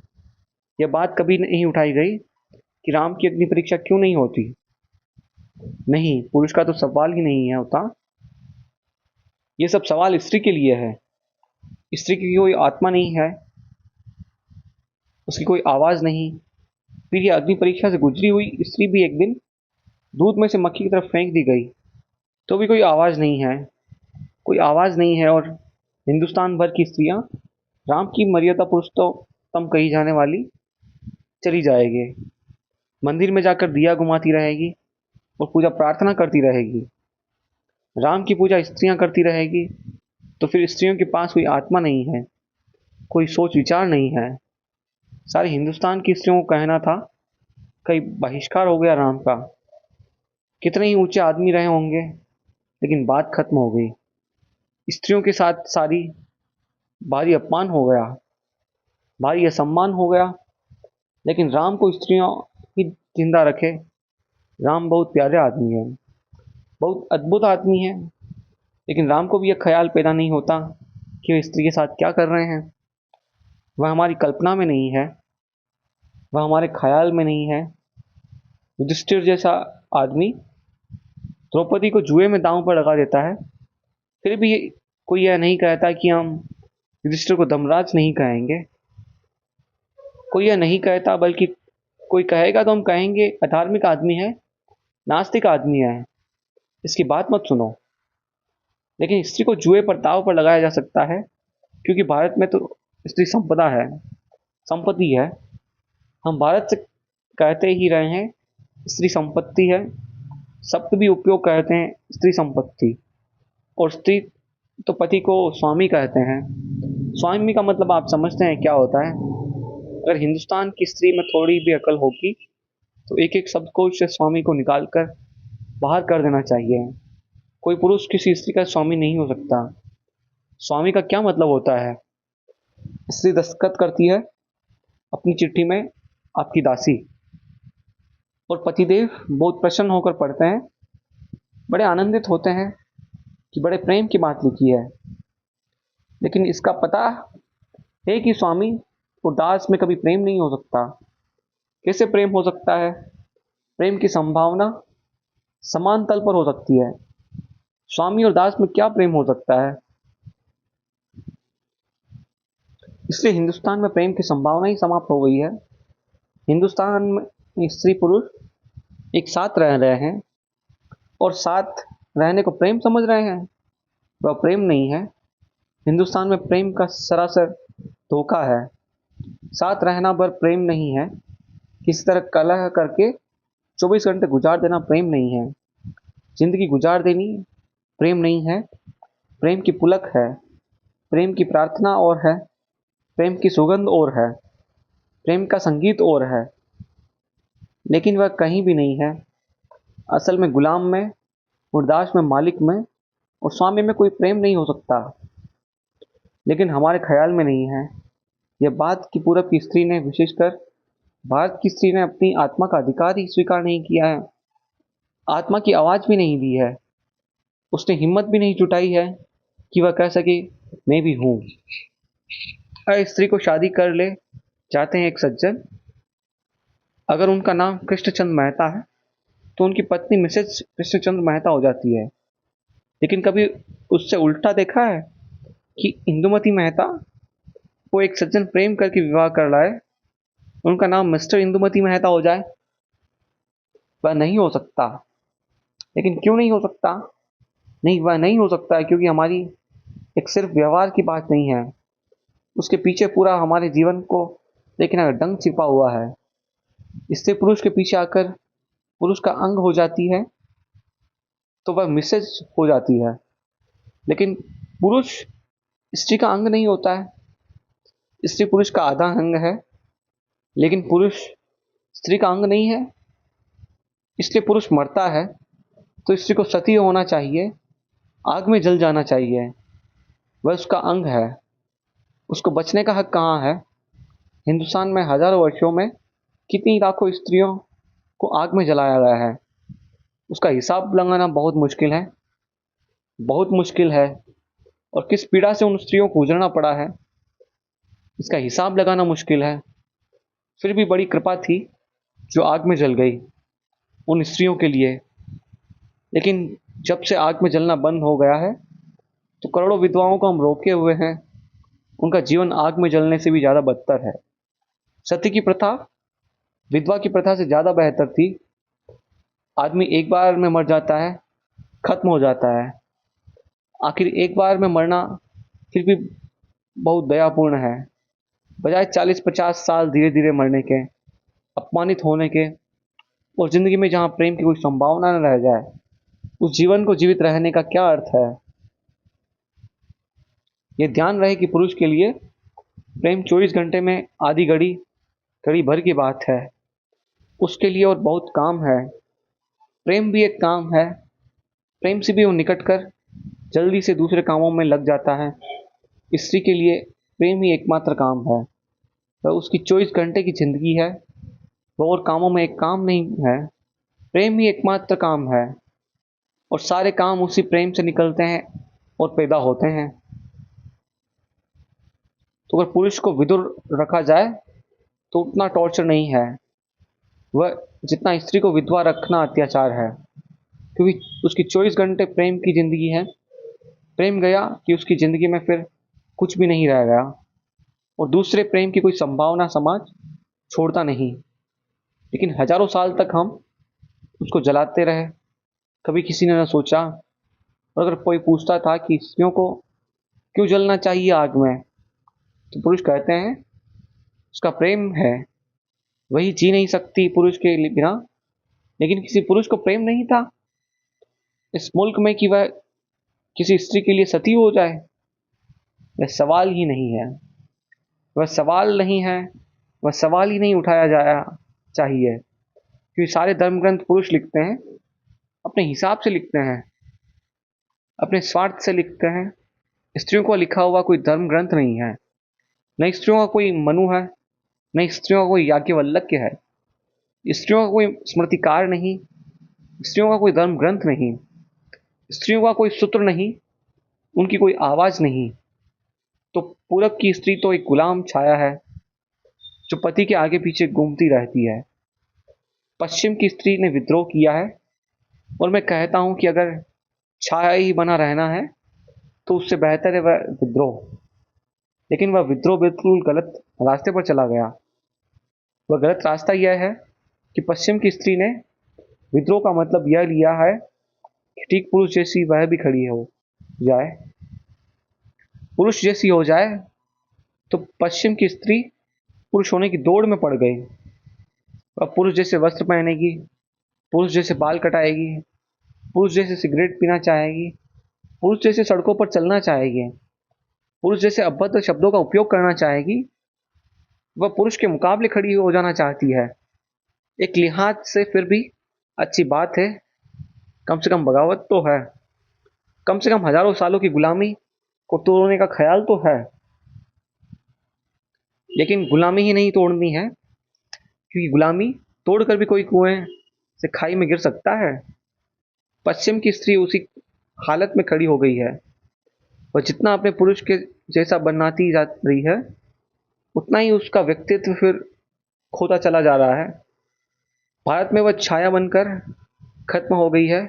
यह बात कभी नहीं उठाई गई कि राम की अग्नि परीक्षा क्यों नहीं होती। नहीं, पुरुष का तो सवाल ही नहीं है होता। ये सब सवाल स्त्री के लिए है। स्त्री की कोई आत्मा नहीं है, उसकी कोई आवाज़ नहीं। फिर यह अग्नि परीक्षा से गुजरी हुई स्त्री भी एक दिन दूध में से मक्खी की तरफ फेंक दी गई, तो भी कोई आवाज़ नहीं है। कोई आवाज़ नहीं है। और हिंदुस्तान भर की स्त्रियां राम की मर्यादा पुरुषोत्तम कही जाने वाली चली जाएगी। मंदिर में जाकर दिया घुमाती रहेगी और पूजा प्रार्थना करती रहेगी। राम की पूजा स्त्रियां करती रहेगी, तो फिर स्त्रियों के पास कोई आत्मा नहीं है, कोई सोच विचार नहीं है। सारे हिंदुस्तान की स्त्रियों को कहना था कहीं बहिष्कार हो गया राम का। कितने ही ऊंचे आदमी रहे होंगे, लेकिन बात खत्म हो गई। स्त्रियों के साथ सारी भारी अपमान हो गया, भारी असम्मान हो गया। लेकिन राम को स्त्रियों ही जिंदा रखे। राम बहुत प्यारे आदमी है, बहुत अद्भुत आदमी है। लेकिन राम को भी यह ख्याल पैदा नहीं होता कि वे स्त्री के साथ क्या कर रहे हैं। वह हमारी कल्पना में नहीं है, वह हमारे ख्याल में नहीं है। युधिष्ठिर जैसा आदमी द्रौपदी को जुए में दांव पर लगा देता है, फिर भी कोई यह नहीं कहता कि हम युधिष्ठिर को धर्मराज नहीं कहेंगे। कोई यह नहीं कहता, बल्कि कोई कहेगा तो हम कहेंगे अधार्मिक आदमी है, नास्तिक आदमी है, इसकी बात मत सुनो। लेकिन स्त्री को जुए पर दाव पर लगाया जा सकता है, क्योंकि भारत में तो स्त्री संपदा है, संपत्ति है। हम भारत से कहते ही रहे हैं स्त्री संपत्ति है। शब्द भी उपयोग कहते हैं स्त्री संपत्ति। और स्त्री तो पति को स्वामी कहते हैं। स्वामी का मतलब आप समझते हैं क्या होता है। अगर हिंदुस्तान की स्त्री में थोड़ी भी अकल होगी तो एक एक शब्दकोश से स्वामी को निकाल कर बाहर कर देना चाहिए। कोई पुरुष किसी स्त्री का स्वामी नहीं हो सकता। स्वामी का क्या मतलब होता है? स्त्री दस्तखत करती है अपनी चिट्ठी में, आपकी दासी, और पतिदेव बहुत प्रसन्न होकर पढ़ते हैं, बड़े आनंदित होते हैं कि बड़े प्रेम की बात लिखी है। लेकिन इसका पता हे कि स्वामी और दास में कभी प्रेम नहीं हो सकता। कैसे प्रेम हो सकता है? प्रेम की संभावना समान तल पर हो सकती है। स्वामी और दास में क्या प्रेम हो सकता है? इसलिए हिंदुस्तान में प्रेम की संभावना ही समाप्त हो गई है। हिंदुस्तान में स्त्री पुरुष एक साथ रह रहे हैं और साथ रहने को प्रेम समझ रहे हैं। वह प्रेम नहीं है। हिंदुस्तान में प्रेम का सरासर धोखा है। साथ रहना भर प्रेम नहीं है। किसी तरह कलह करके 24 घंटे गुजार देना प्रेम नहीं है। जिंदगी गुजार देनी प्रेम नहीं है। प्रेम की पुलक है। प्रेम की प्रार्थना और है। प्रेम की सुगंध और है। प्रेम का संगीत और है। लेकिन वह कहीं भी नहीं है। असल में गुलाम में और दास में मालिक में और स्वामी में कोई प्रेम नहीं हो सकता। लेकिन हमारे ख्याल में नहीं है। यह बात कि पूरब की स्त्री ने, विशेषकर भारत की स्त्री ने, अपनी आत्मा का अधिकार ही स्वीकार नहीं किया है। आत्मा की आवाज भी नहीं दी है। उसने हिम्मत भी नहीं जुटाई है कि वह कह सके मैं भी हूं। अरे स्त्री को शादी कर ले जाते हैं एक सज्जन। अगर उनका नाम कृष्णचंद्र मेहता है तो उनकी पत्नी मिसेज कृष्णचंद्र मेहता हो जाती है। लेकिन कभी उससे उल्टा देखा है कि इंदुमती मेहता को एक सज्जन प्रेम करके विवाह कर लाए, उनका नाम मिस्टर इंदुमती मेहता हो जाए? वह नहीं हो सकता। लेकिन क्यों नहीं हो सकता? नहीं, वह नहीं हो सकता है क्योंकि हमारी एक सिर्फ व्यवहार की बात नहीं है। उसके पीछे पूरा हमारे जीवन को देखना डंग छिपा हुआ है। इससे पुरुष के पीछे आकर पुरुष का अंग हो जाती है तो वह मिसेज हो जाती है। लेकिन पुरुष स्त्री का अंग नहीं होता है। स्त्री पुरुष का आधा अंग है। लेकिन पुरुष स्त्री का अंग नहीं है। इसलिए पुरुष मरता है तो स्त्री को सती होना चाहिए, आग में जल जाना चाहिए। वह उसका अंग है। उसको बचने का हक कहाँ है? हिंदुस्तान में हजारों वर्षों में कितनी लाखों स्त्रियों को आग में जलाया गया है। उसका हिसाब लगाना बहुत मुश्किल है। बहुत मुश्किल है। और किस पीड़ा से उन स्त्रियों को गुजरना पड़ा है, इसका हिसाब लगाना मुश्किल है। फिर भी बड़ी कृपा थी जो आग में जल गई उन स्त्रियों के लिए। लेकिन जब से आग में जलना बंद हो गया है तो करोड़ों विधवाओं को हम रोके हुए हैं। उनका जीवन आग में जलने से भी ज़्यादा बदतर है। सती की प्रथा विधवा की प्रथा से ज़्यादा बेहतर थी। आदमी एक बार में मर जाता है, खत्म हो जाता है। आखिर एक बार में मरना फिर भी बहुत दयापूर्ण है, बजाय 40-50 साल धीरे धीरे मरने के, अपमानित होने के। और जिंदगी में जहाँ प्रेम की कोई संभावना न रह जाए, उस जीवन को जीवित रहने का क्या अर्थ है? यह ध्यान रहे कि पुरुष के लिए प्रेम 24 घंटे में आधी घड़ी, घड़ी भर की बात है। उसके लिए और बहुत काम है। प्रेम भी एक काम है। प्रेम से भी वो निकट कर जल्दी से दूसरे कामों में लग जाता है। स्त्री के लिए प्रेम ही एकमात्र काम है। वह उसकी 24 घंटे की जिंदगी है। वह और कामों में एक काम नहीं है। प्रेम ही एकमात्र काम है। और सारे काम उसी प्रेम से निकलते हैं और पैदा होते हैं। तो अगर पुरुष को विदुर रखा जाए तो उतना टॉर्चर नहीं है वह जितना स्त्री को विधवा रखना अत्याचार है। क्योंकि उसकी 24 घंटे प्रेम की जिंदगी है। प्रेम गया कि उसकी जिंदगी में फिर कुछ भी नहीं रह गया। और दूसरे प्रेम की कोई संभावना समाज छोड़ता नहीं। लेकिन हजारों साल तक हम उसको जलाते रहे। कभी किसी ने न सोचा। और अगर कोई पूछता था कि स्त्रियों को क्यों जलना चाहिए आग में, तो पुरुष कहते हैं उसका प्रेम है, वही जी नहीं सकती पुरुष के बिना। लेकिन किसी पुरुष को प्रेम नहीं था इस मुल्क में कि वह किसी स्त्री के लिए सती हो जाए। वह सवाल ही नहीं है। वह सवाल नहीं है। वह सवाल ही नहीं उठाया जाया चाहिए। क्योंकि सारे धर्म ग्रंथ पुरुष लिखते हैं, अपने हिसाब से लिखते हैं, अपने स्वार्थ से लिखते हैं। स्त्रियों को लिखा हुआ कोई धर्म ग्रंथ नहीं है। न स्त्रियों का कोई मनु है, न स्त्रियों का कोई याज्ञवल्क्य है। स्त्रियों का कोई स्मृतिकार नहीं। स्त्रियों का कोई धर्म ग्रंथ नहीं। स्त्रियों का कोई सूत्र नहीं। उनकी कोई आवाज नहीं। तो पूरब की स्त्री तो एक गुलाम छाया है जो पति के आगे पीछे घूमती रहती है। पश्चिम की स्त्री ने विद्रोह किया है और मैं कहता हूं कि अगर छाया ही बना रहना है तो उससे बेहतर है वह विद्रोह। लेकिन वह विद्रोह बिल्कुल गलत रास्ते पर चला गया। वह गलत रास्ता यह है कि पश्चिम की स्त्री ने विद्रोह का मतलब यह लिया है कि ठीक पुरुष जैसी वह भी खड़ी हो जाए, पुरुष जैसी हो जाए। तो पश्चिम की स्त्री पुरुष होने की दौड़ में पड़ गई। वह पुरुष जैसे वस्त्र पहनेगी, पुरुष जैसे बाल कटाएगी, पुरुष जैसे सिगरेट पीना चाहेगी, पुरुष जैसे सड़कों पर चलना चाहेगी, पुरुष जैसे अभद्र शब्दों का उपयोग करना चाहेगी। वह पुरुष के मुकाबले खड़ी हो जाना चाहती है। एक लिहाज से फिर भी अच्छी बात है, कम से कम बगावत तो है, कम से कम हजारों सालों की गुलामी को तोड़ने का ख्याल तो है। लेकिन गुलामी ही नहीं तोड़नी है, क्योंकि गुलामी तोड़कर भी कोई कुएं से खाई में गिर सकता है। पश्चिम की स्त्री उसी हालत में खड़ी हो गई है। वह जितना अपने पुरुष के जैसा बनाती जा रही है उतना ही उसका व्यक्तित्व फिर खोता चला जा रहा है। भारत में वह छाया बनकर खत्म हो गई है,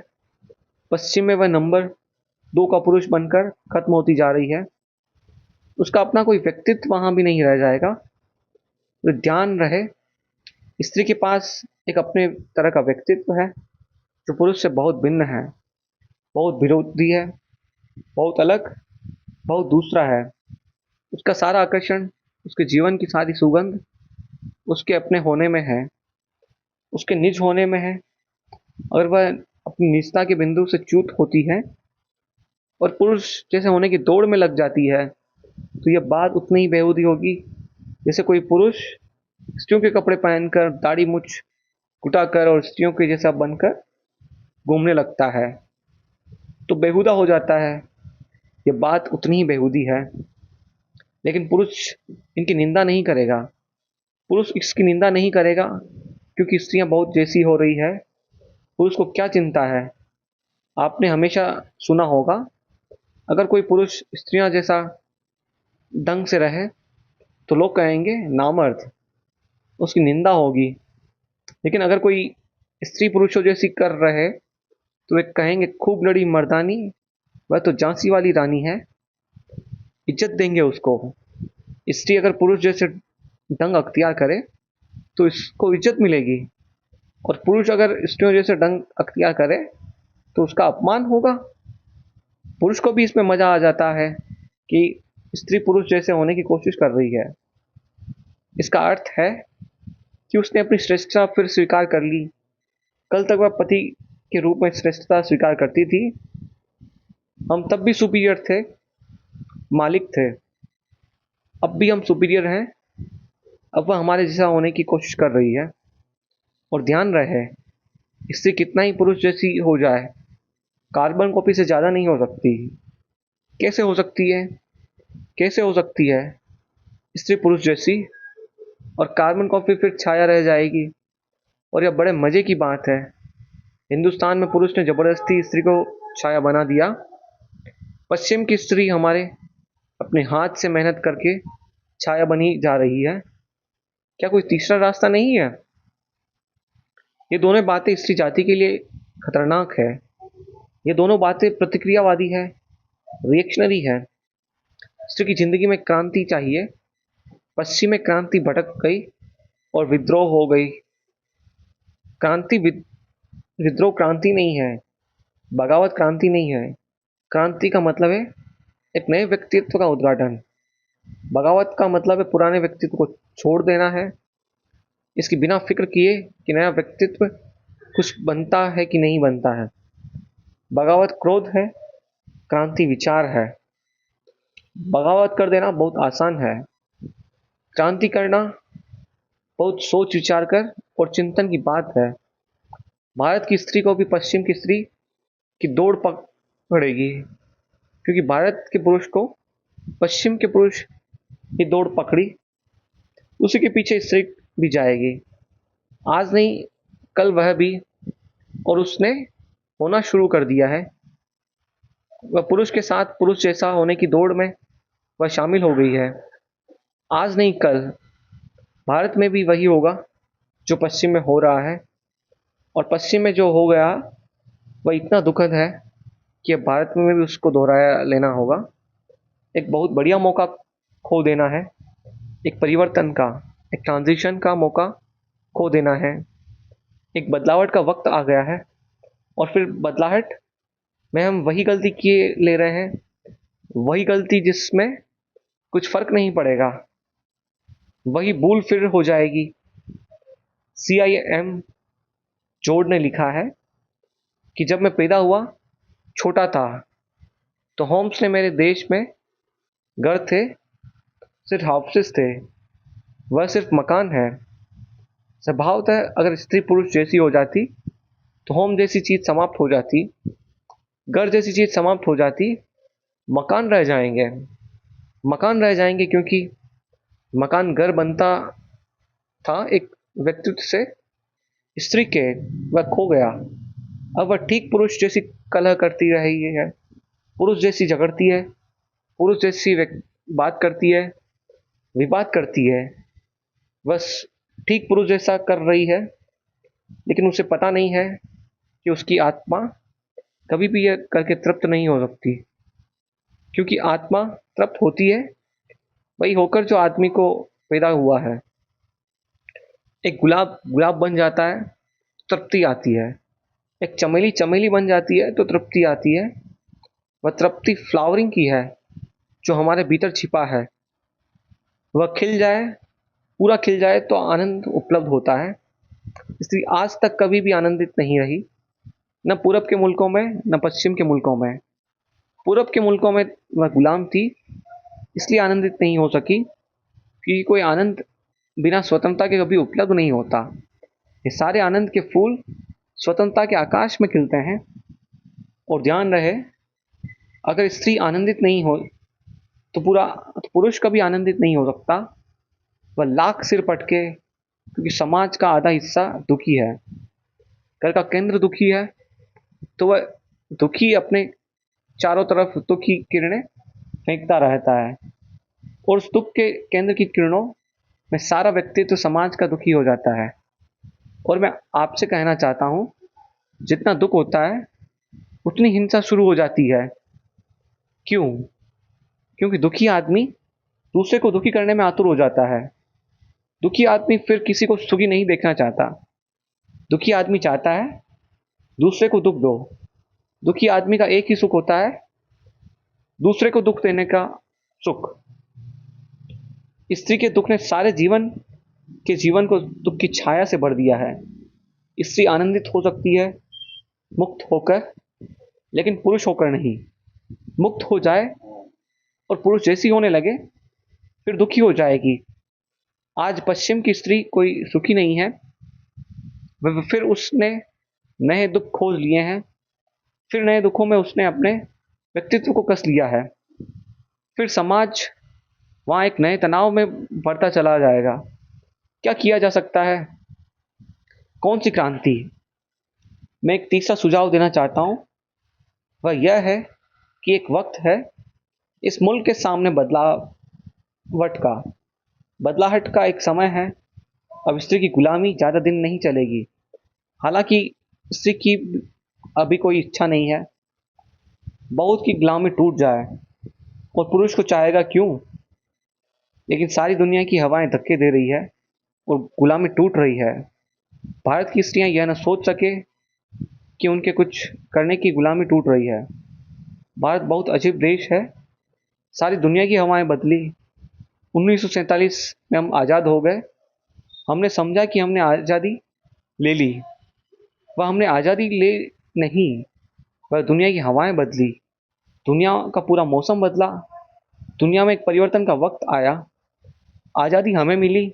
पश्चिम में वह नंबर 2 का पुरुष बनकर खत्म होती जा रही है। उसका अपना कोई व्यक्तित्व वहां भी नहीं रह जाएगा। तो ध्यान रहे, स्त्री के पास एक अपने तरह का व्यक्तित्व है जो पुरुष से बहुत भिन्न है, बहुत विरोधी है, बहुत अलग, बहुत दूसरा है। उसका सारा आकर्षण, उसके जीवन की सारी सुगंध उसके अपने होने में है, उसके निज होने में है। अगर वह अपनी निजता के बिंदु से च्युत होती है और पुरुष जैसे होने की दौड़ में लग जाती है तो यह बात उतनी ही बेहूदी होगी जैसे कोई पुरुष स्त्रियों के कपड़े पहनकर, दाढ़ी मूछ कुटाकर और स्त्रियों के जैसा बनकर घूमने लगता है तो बेहुदा हो जाता है। यह बात उतनी ही बेहूदी है। लेकिन पुरुष इनकी निंदा नहीं करेगा। पुरुष इसकी निंदा नहीं करेगा क्योंकि स्त्रियां बहुत जैसी हो रही है। पुरुष को क्या चिंता है? आपने हमेशा सुना होगा, अगर कोई पुरुष स्त्रियां जैसा ढंग से रहे तो लोग कहेंगे नामर्द, उसकी निंदा होगी। लेकिन अगर कोई स्त्री पुरुषों जैसी कर रहे तो वे कहेंगे खूब लड़ी मर्दानी, वह तो झांसी वाली रानी है, इज्जत देंगे उसको। स्त्री अगर पुरुष जैसे ढंग अख्तियार करे तो इसको इज्जत मिलेगी, और पुरुष अगर स्त्रियों जैसे ढंग अख्तियार करे तो उसका अपमान होगा। पुरुष को भी इसमें मजा आ जाता है कि स्त्री पुरुष जैसे होने की कोशिश कर रही है। इसका अर्थ है कि उसने अपनी श्रेष्ठता फिर स्वीकार कर ली। कल तक वह पति के रूप में श्रेष्ठता स्वीकार करती थी। हम तब भी सुपीरियर थे, मालिक थे। अब भी हम सुपीरियर हैं। अब वह हमारे जैसा होने की कोशिश कर रही है। और ध्यान रहे, स्त्री कितना ही पुरुष जैसी हो जाए, कार्बन कॉपी से ज़्यादा नहीं हो सकती। कैसे हो सकती है? कैसे हो सकती है स्त्री पुरुष जैसी और कार्बन कॉपी फिर छाया रह जाएगी? और यह बड़े मज़े की बात है। हिंदुस्तान में पुरुष ने ज़बरदस्ती स्त्री को छाया बना दिया। पश्चिम की स्त्री हमारे अपने हाथ से मेहनत करके छाया बनी जा रही है। क्या कोई तीसरा रास्ता नहीं है? ये दोनों बातें स्त्री जाति के लिए खतरनाक है। ये दोनों बातें प्रतिक्रियावादी है, रिएक्शनरी है। स्त्री की जिंदगी में क्रांति चाहिए। पश्चिम में क्रांति भटक गई और विद्रोह हो गई। क्रांति विद्रोह क्रांति नहीं है, बगावत क्रांति नहीं है। क्रांति का मतलब है एक नए व्यक्तित्व का उद्घाटन। बगावत का मतलब है पुराने व्यक्तित्व को छोड़ देना है, इसकी बिना फिक्र किए कि नया व्यक्तित्व कुछ बनता है कि नहीं बनता है। बगावत क्रोध है, क्रांति विचार है। बगावत कर देना बहुत आसान है, क्रांति करना बहुत सोच विचार कर और चिंतन की बात है। भारत की स्त्री को भी पश्चिम की स्त्री की दौड़ पकड़ेगी, क्योंकि भारत के पुरुष को पश्चिम के पुरुष की दौड़ पकड़ी, उसी के पीछे स्त्री भी जाएगी। आज नहीं, कल वह भी, और उसने होना शुरू कर दिया है। वह पुरुष के साथ पुरुष जैसा होने की दौड़ में वह शामिल हो गई है। आज नहीं कल भारत में भी वही होगा जो पश्चिम में हो रहा है, और पश्चिम में जो हो गया वह इतना दुखद है कि अब भारत में भी उसको दोहराया लेना होगा। एक बहुत बढ़िया मौका खो देना है, एक परिवर्तन का, एक ट्रांजिशन का मौका खो देना है। एक बदलावट का वक्त आ गया है, और फिर बदलाहट में हम वही गलती किए ले रहे हैं, वही गलती जिसमें कुछ फर्क नहीं पड़ेगा, वही भूल फिर हो जाएगी। CIM जोड़ ने लिखा है कि जब मैं पैदा हुआ छोटा था तो होम्स ने मेरे देश में घर थे, सिर्फ हाउसेस थे, वह सिर्फ मकान है। स्वभावतः अगर स्त्री पुरुष जैसी हो जाती तो होम जैसी चीज समाप्त हो जाती, घर जैसी चीज समाप्त हो जाती, मकान रह जाएंगे। मकान रह जाएंगे क्योंकि मकान घर बनता था एक व्यक्तित्व से, स्त्री के, वह खो गया। अब वह ठीक पुरुष जैसी कलह करती रही है, पुरुष जैसी झगड़ती है, पुरुष जैसी बात करती है, विवाद करती है, बस ठीक पुरुष जैसा कर रही है। लेकिन उसे पता नहीं है कि उसकी आत्मा कभी भी यह करके तृप्त नहीं हो सकती, क्योंकि आत्मा तृप्त होती है वही होकर जो आदमी को पैदा हुआ है। एक गुलाब गुलाब बन जाता है, तृप्ति आती है। एक चमेली चमेली बन जाती है तो तृप्ति आती है। वह तृप्ति फ्लावरिंग की है जो हमारे भीतर छिपा है। वह खिल जाए, पूरा खिल जाए तो आनंद उपलब्ध होता है। इसलिए आज तक कभी भी आनंदित नहीं रही, न पूरब के मुल्कों में न पश्चिम के मुल्कों में। पूरब के मुल्कों में वह गुलाम थी, इसलिए आनंदित नहीं हो सकी, क्योंकि कोई आनंद बिना स्वतंत्रता के कभी उपलब्ध नहीं होता। ये सारे आनंद के फूल स्वतंत्रता के आकाश में खिलते हैं। और ध्यान रहे, अगर स्त्री आनंदित नहीं हो तो पुरुष कभी आनंदित नहीं हो सकता। वह लाख सिर पटके, क्योंकि समाज का आधा हिस्सा दुखी है, घर का केंद्र दुखी है, तो वह दुखी अपने चारों तरफ दुख की किरणें फेंकता रहता है, और उस दुख के केंद्र की किरणों में सारा व्यक्तित्व समाज का दुखी हो जाता है। और मैं आपसे कहना चाहता हूँ, जितना दुख होता है उतनी हिंसा शुरू हो जाती है। क्यों? क्योंकि दुखी आदमी दूसरे को दुखी करने में आतुर हो जाता है। दुखी आदमी फिर किसी को सुखी नहीं देखना चाहता। दुखी आदमी चाहता है दूसरे को दुख दो। दुखी आदमी का एक ही सुख होता है, दूसरे को दुख देने का सुख। स्त्री के दुख ने सारे जीवन को दुख की छाया से भर दिया है। स्त्री आनंदित हो सकती है मुक्त होकर, लेकिन पुरुष होकर नहीं। मुक्त हो जाए और पुरुष जैसी होने लगे फिर दुखी हो जाएगी। आज पश्चिम की स्त्री कोई सुखी नहीं है, वह फिर उसने नए दुख खोज लिए हैं, फिर नए दुखों में उसने अपने व्यक्तित्व को कस लिया है। फिर समाज वहाँ एक नए तनाव में बढ़ता चला जाएगा। क्या किया जा सकता है? कौन सी क्रांति? मैं एक तीसरा सुझाव देना चाहता हूँ, वह यह है कि एक वक्त है इस मुल्क के सामने बदलाहट का एक समय है। अब स्त्री की गुलामी ज़्यादा दिन नहीं चलेगी। हालांकि स्त्री की अभी कोई इच्छा नहीं है बहुत की गुलामी टूट जाए, और पुरुष को चाहेगा क्यों? लेकिन सारी दुनिया की हवाएं धक्के दे रही है और गुलामी टूट रही है। भारत की स्त्रियां यह न सोच सके कि उनके कुछ करने की गुलामी टूट रही है। भारत बहुत अजीब देश है। सारी दुनिया की हवाएं बदली। 1947 में हम आज़ाद हो गए। हमने समझा कि हमने आज़ादी ले ली। वह हमने आज़ादी ले नहीं, वह दुनिया की हवाएं बदली। दुनिया का पूरा मौसम बदला। दुनिया में एक परिवर्तन का वक्त आया। आज़ादी हमें मिली।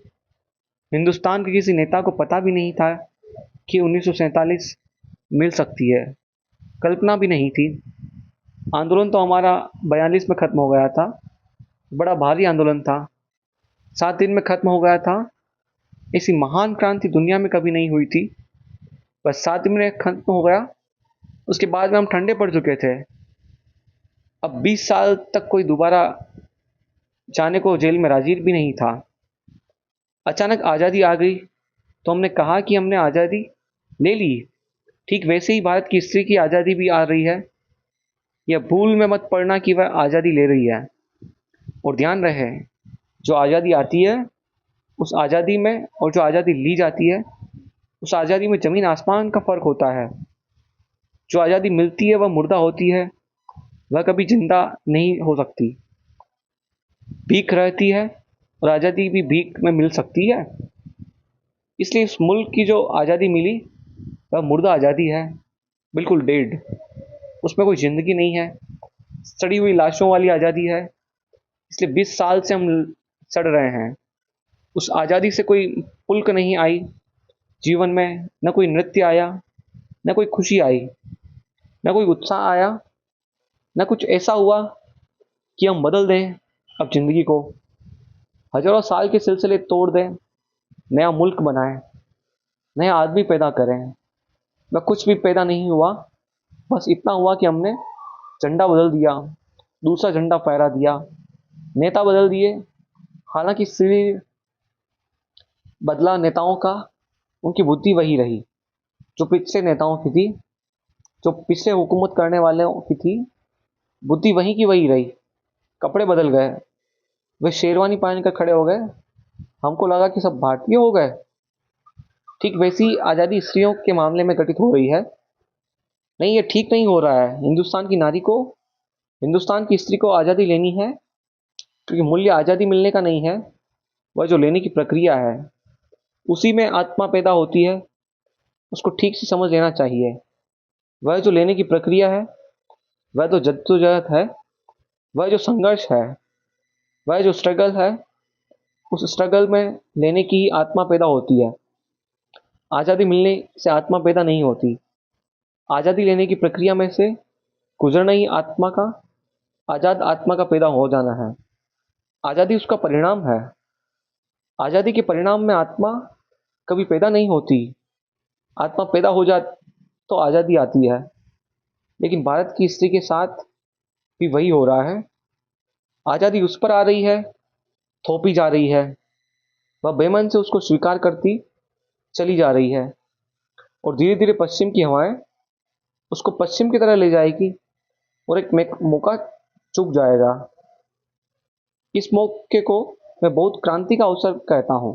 हिंदुस्तान के किसी नेता को पता भी नहीं था कि 1947 मिल सकती है। कल्पना भी नहीं थी। आंदोलन तो हमारा 42 में ख़त्म हो गया था। बड़ा भारी आंदोलन था, 7 दिन में ख़त्म हो गया था। ऐसी महान क्रांति दुनिया में कभी नहीं हुई थी। बस 7 दिन में ख़त्म हो गया। उसके बाद में हम ठंडे पड़ चुके थे। अब 20 साल तक कोई दोबारा जाने को जेल में राजी भी नहीं था। अचानक आज़ादी आ गई तो हमने कहा कि हमने आज़ादी ले ली। ठीक वैसे ही भारत की स्त्री की आज़ादी भी आ रही है। यह भूल में मत पड़ना कि वह आज़ादी ले रही है। और ध्यान रहे, जो आज़ादी आती है उस आज़ादी में और जो आज़ादी ली जाती है उस आज़ादी में ज़मीन आसमान का फ़र्क होता है। जो आज़ादी मिलती है वह मुर्दा होती है, वह कभी जिंदा नहीं हो सकती। भीख रहती है और आज़ादी भी भीख में मिल सकती है। इसलिए इस मुल्क की जो आज़ादी मिली वह मुर्दा आज़ादी है, बिल्कुल डेड। उसमें कोई ज़िंदगी नहीं है, सड़ी हुई लाशों वाली आज़ादी है। इसलिए 20 साल से हम सड़ रहे हैं। उस आज़ादी से कोई पुलक नहीं आई जीवन में, न कोई नृत्य आया, न कोई खुशी आई, न कोई उत्साह आया, न कुछ ऐसा हुआ कि हम बदल दें अब ज़िंदगी को, हज़ारों साल के सिलसिले तोड़ दें, नया मुल्क बनाएं, नया आदमी पैदा करें। वह कुछ भी पैदा नहीं हुआ, बस इतना हुआ कि हमने झंडा बदल दिया, दूसरा झंडा फहरा दिया, नेता बदल दिए। हालांकि शरीर बदला नेताओं का, उनकी बुद्धि वही रही जो पिछले नेताओं की थी, जो पिछले हुकूमत करने वालों की थी। बुद्धि वही की वही रही। कपड़े बदल गए, वे शेरवानी पहन कर खड़े हो गए। हमको लगा कि सब भारतीय हो गए। ठीक वैसी आज़ादी स्त्रियों के मामले में घटित हो रही है। नहीं, ये ठीक नहीं हो रहा है। हिंदुस्तान की नारी को, हिंदुस्तान की स्त्री को आज़ादी लेनी है, क्योंकि मूल्य आज़ादी मिलने का नहीं है, वह जो लेने की प्रक्रिया है उसी में आत्मा पैदा होती है। उसको ठीक से समझ लेना चाहिए। वह जो लेने की प्रक्रिया है, वह जो जद्दोजहद है, वह जो संघर्ष है, वह जो स्ट्रगल है, उस स्ट्रगल में लेने की आत्मा पैदा होती है। आज़ादी मिलने से आत्मा पैदा नहीं होती। आज़ादी लेने की प्रक्रिया में से गुजरना ही आत्मा का, आज़ाद आत्मा का पैदा हो जाना है। आज़ादी उसका परिणाम है। आज़ादी के परिणाम में आत्मा कभी पैदा नहीं होती। आत्मा पैदा हो जाए तो आज़ादी आती है। लेकिन भारत की स्त्री के साथ भी वही हो रहा है। आज़ादी उस पर आ रही है, थोपी जा रही है। वह बेमन से उसको स्वीकार करती चली जा रही है और धीरे धीरे पश्चिम की हवाएं उसको पश्चिम की तरह ले जाएगी और एक मौका चूक जाएगा। इस मौके को मैं बहुत क्रांति का अवसर कहता हूँ।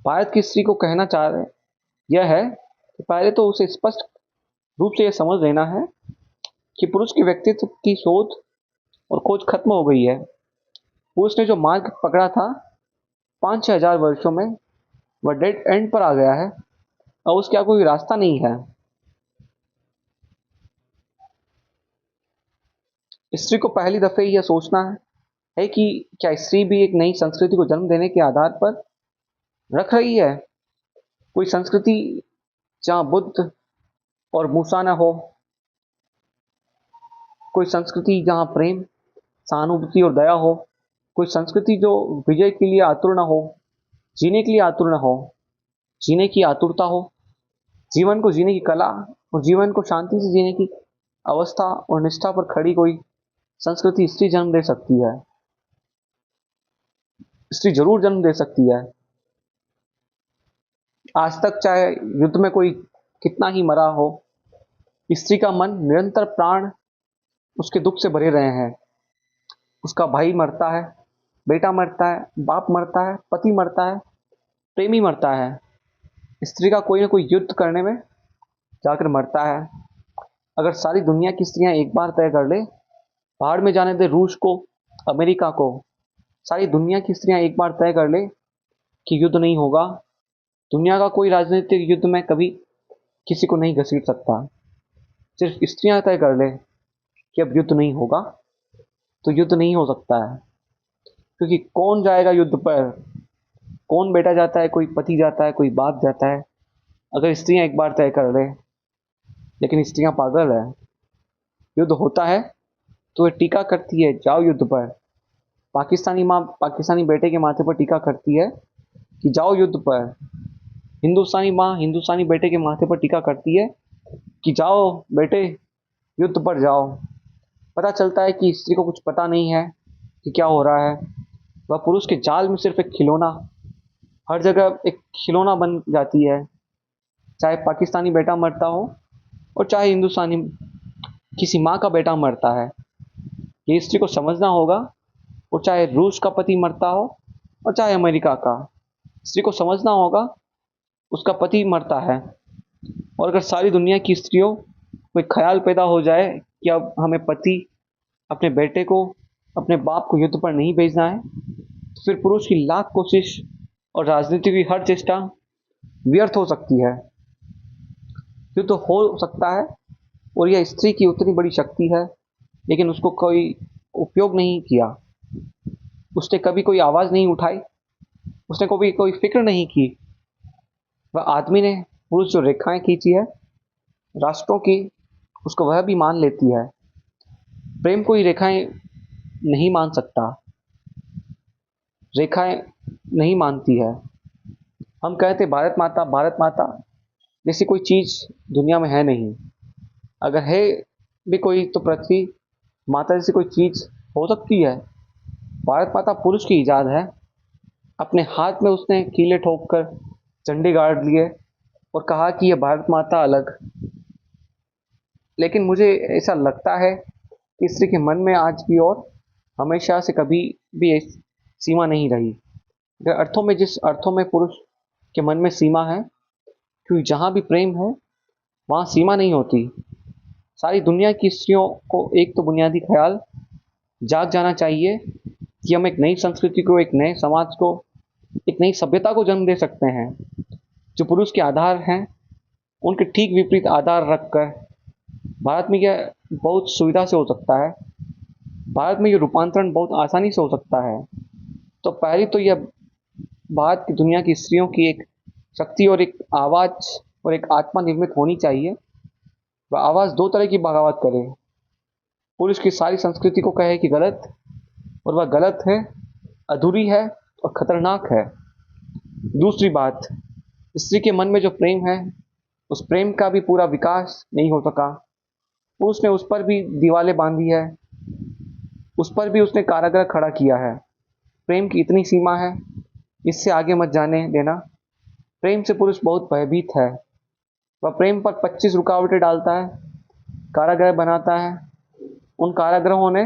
भारत की स्त्री को कहना चाह रहे यह है कि पहले तो उसे स्पष्ट रूप से यह समझ लेना है कि पुरुष के व्यक्तित्व की शोध और खोज खत्म हो गई है। पुरुष ने जो मार्ग पकड़ा था 5-6 हजार वर्षों में, वह डेड एंड पर आ गया है और उसका कोई रास्ता नहीं है। स्त्री को पहली दफे यह सोचना है कि क्या स्त्री भी एक नई संस्कृति को जन्म देने के आधार पर रख रही है। कोई संस्कृति जहाँ बुद्ध और मूसा न हो, कोई संस्कृति जहाँ प्रेम, सहानुभूति और दया हो, कोई संस्कृति जो विजय के लिए आतुर न हो, जीने के लिए आतुर न हो, जीने की आतुरता हो, जीवन को जीने की कला और जीवन को शांति से जीने की अवस्था और निष्ठा पर खड़ी कोई संस्कृति स्त्री जन्म दे सकती है। स्त्री जरूर जन्म दे सकती है। आज तक चाहे युद्ध में कोई कितना ही मरा हो, स्त्री का मन निरंतर प्राण उसके दुख से भरे रहे हैं। उसका भाई मरता है, बेटा मरता है, बाप मरता है, पति मरता है, प्रेमी मरता है। स्त्री का कोई ना कोई युद्ध करने में जाकर मरता है। अगर सारी दुनिया की स्त्रियां एक बार तय कर ले, बाहर में जाने दे रूस को, अमेरिका को, सारी दुनिया की स्त्रियां एक बार तय कर ले कि युद्ध नहीं होगा, दुनिया का कोई राजनीतिक युद्ध में कभी किसी को नहीं घसीट सकता। सिर्फ स्त्रियां तय कर ले कि अब युद्ध नहीं होगा, तो युद्ध नहीं हो सकता है। क्योंकि कौन जाएगा युद्ध पर, कौन बेटा जाता है, कोई पति जाता है, कोई बाप जाता है, अगर स्त्रियां एक बार तय कर ले। लेकिन स्त्रियां पागल है। युद्ध होता है तो वे टीका करती है, जाओ युद्ध पर। पाकिस्तानी माँ पाकिस्तानी बेटे के माथे पर टीका करती है कि जाओ युद्ध पर। हिंदुस्तानी माँ हिंदुस्तानी बेटे के माथे पर टीका करती है कि जाओ बेटे युद्ध पर जाओ। पता चलता है कि स्त्री को कुछ पता नहीं है कि क्या हो रहा है। वह पुरुष के जाल में सिर्फ एक खिलौना, हर जगह एक खिलौना बन जाती है। चाहे पाकिस्तानी बेटा मरता हो और चाहे हिंदुस्तानी किसी माँ का बेटा मरता है, ये स्त्री को समझना होगा। और चाहे रूस का पति मरता हो और चाहे अमेरिका का, स्त्री को समझना होगा उसका पति मरता है। और अगर सारी दुनिया की स्त्रियों को एक ख्याल पैदा हो जाए कि अब हमें पति अपने बेटे को, अपने बाप को युद्ध पर नहीं भेजना है, तो फिर पुरुष की लाख कोशिश और राजनीति की हर चेष्टा व्यर्थ हो सकती है। युद्ध हो सकता है और यह स्त्री की उतनी बड़ी शक्ति है, लेकिन उसको कोई उपयोग नहीं किया। उसने कभी कोई आवाज़ नहीं उठाई, उसने कभी कोई फिक्र नहीं की। वह आदमी ने पुरुष जो रेखाएं खींची है राष्ट्रों की, उसको वह भी मान लेती है। प्रेम कोई रेखाएं नहीं मान सकता, रेखाएं नहीं मानती है। हम कहते भारत माता जैसी कोई चीज़ दुनिया में है नहीं। अगर है भी कोई तो पृथ्वी माता जैसी कोई चीज़ हो सकती है। भारत माता पुरुष की ईजाद है। अपने हाथ में उसने कीले ठोक कर झंडे गाड़ लिए और कहा कि यह भारत माता अलग। लेकिन मुझे ऐसा लगता है कि स्त्री के मन में आज भी और हमेशा से कभी भी एक सीमा नहीं रही। अगर अर्थों में, जिस अर्थों में पुरुष के मन में सीमा है, क्योंकि जहाँ भी प्रेम है वहाँ सीमा नहीं होती। सारी दुनिया की स्त्रियों को एक तो बुनियादी ख्याल जाग जाना चाहिए कि हम एक नई संस्कृति को, एक नए समाज को, एक नई सभ्यता को जन्म दे सकते हैं। जो पुरुष के आधार हैं उनके ठीक विपरीत आधार रखकर भारत में यह बहुत सुविधा से हो सकता है। भारत में ये रूपांतरण बहुत आसानी से हो सकता है। तो पहली तो यह भारत की दुनिया की स्त्रियों की एक शक्ति और एक आवाज़ और एक आत्मा निर्मित होनी चाहिए। वह आवाज़ दो तरह की बगावत करे। पुरुष की सारी संस्कृति को कहे कि गलत, और वह गलत है, अधूरी है और खतरनाक है। दूसरी बात, स्त्री के मन में जो प्रेम है उस प्रेम का भी पूरा विकास नहीं हो सका। पुरुष ने उस पर भी दीवारें बांधी है, उस पर भी उसने कारागृह खड़ा किया है। प्रेम की इतनी सीमा है, इससे आगे मत जाने देना। प्रेम से पुरुष बहुत भयभीत है। वह प्रेम पर 25 रुकावटें डालता है, कारागृह बनाता है। उन कारागृहों ने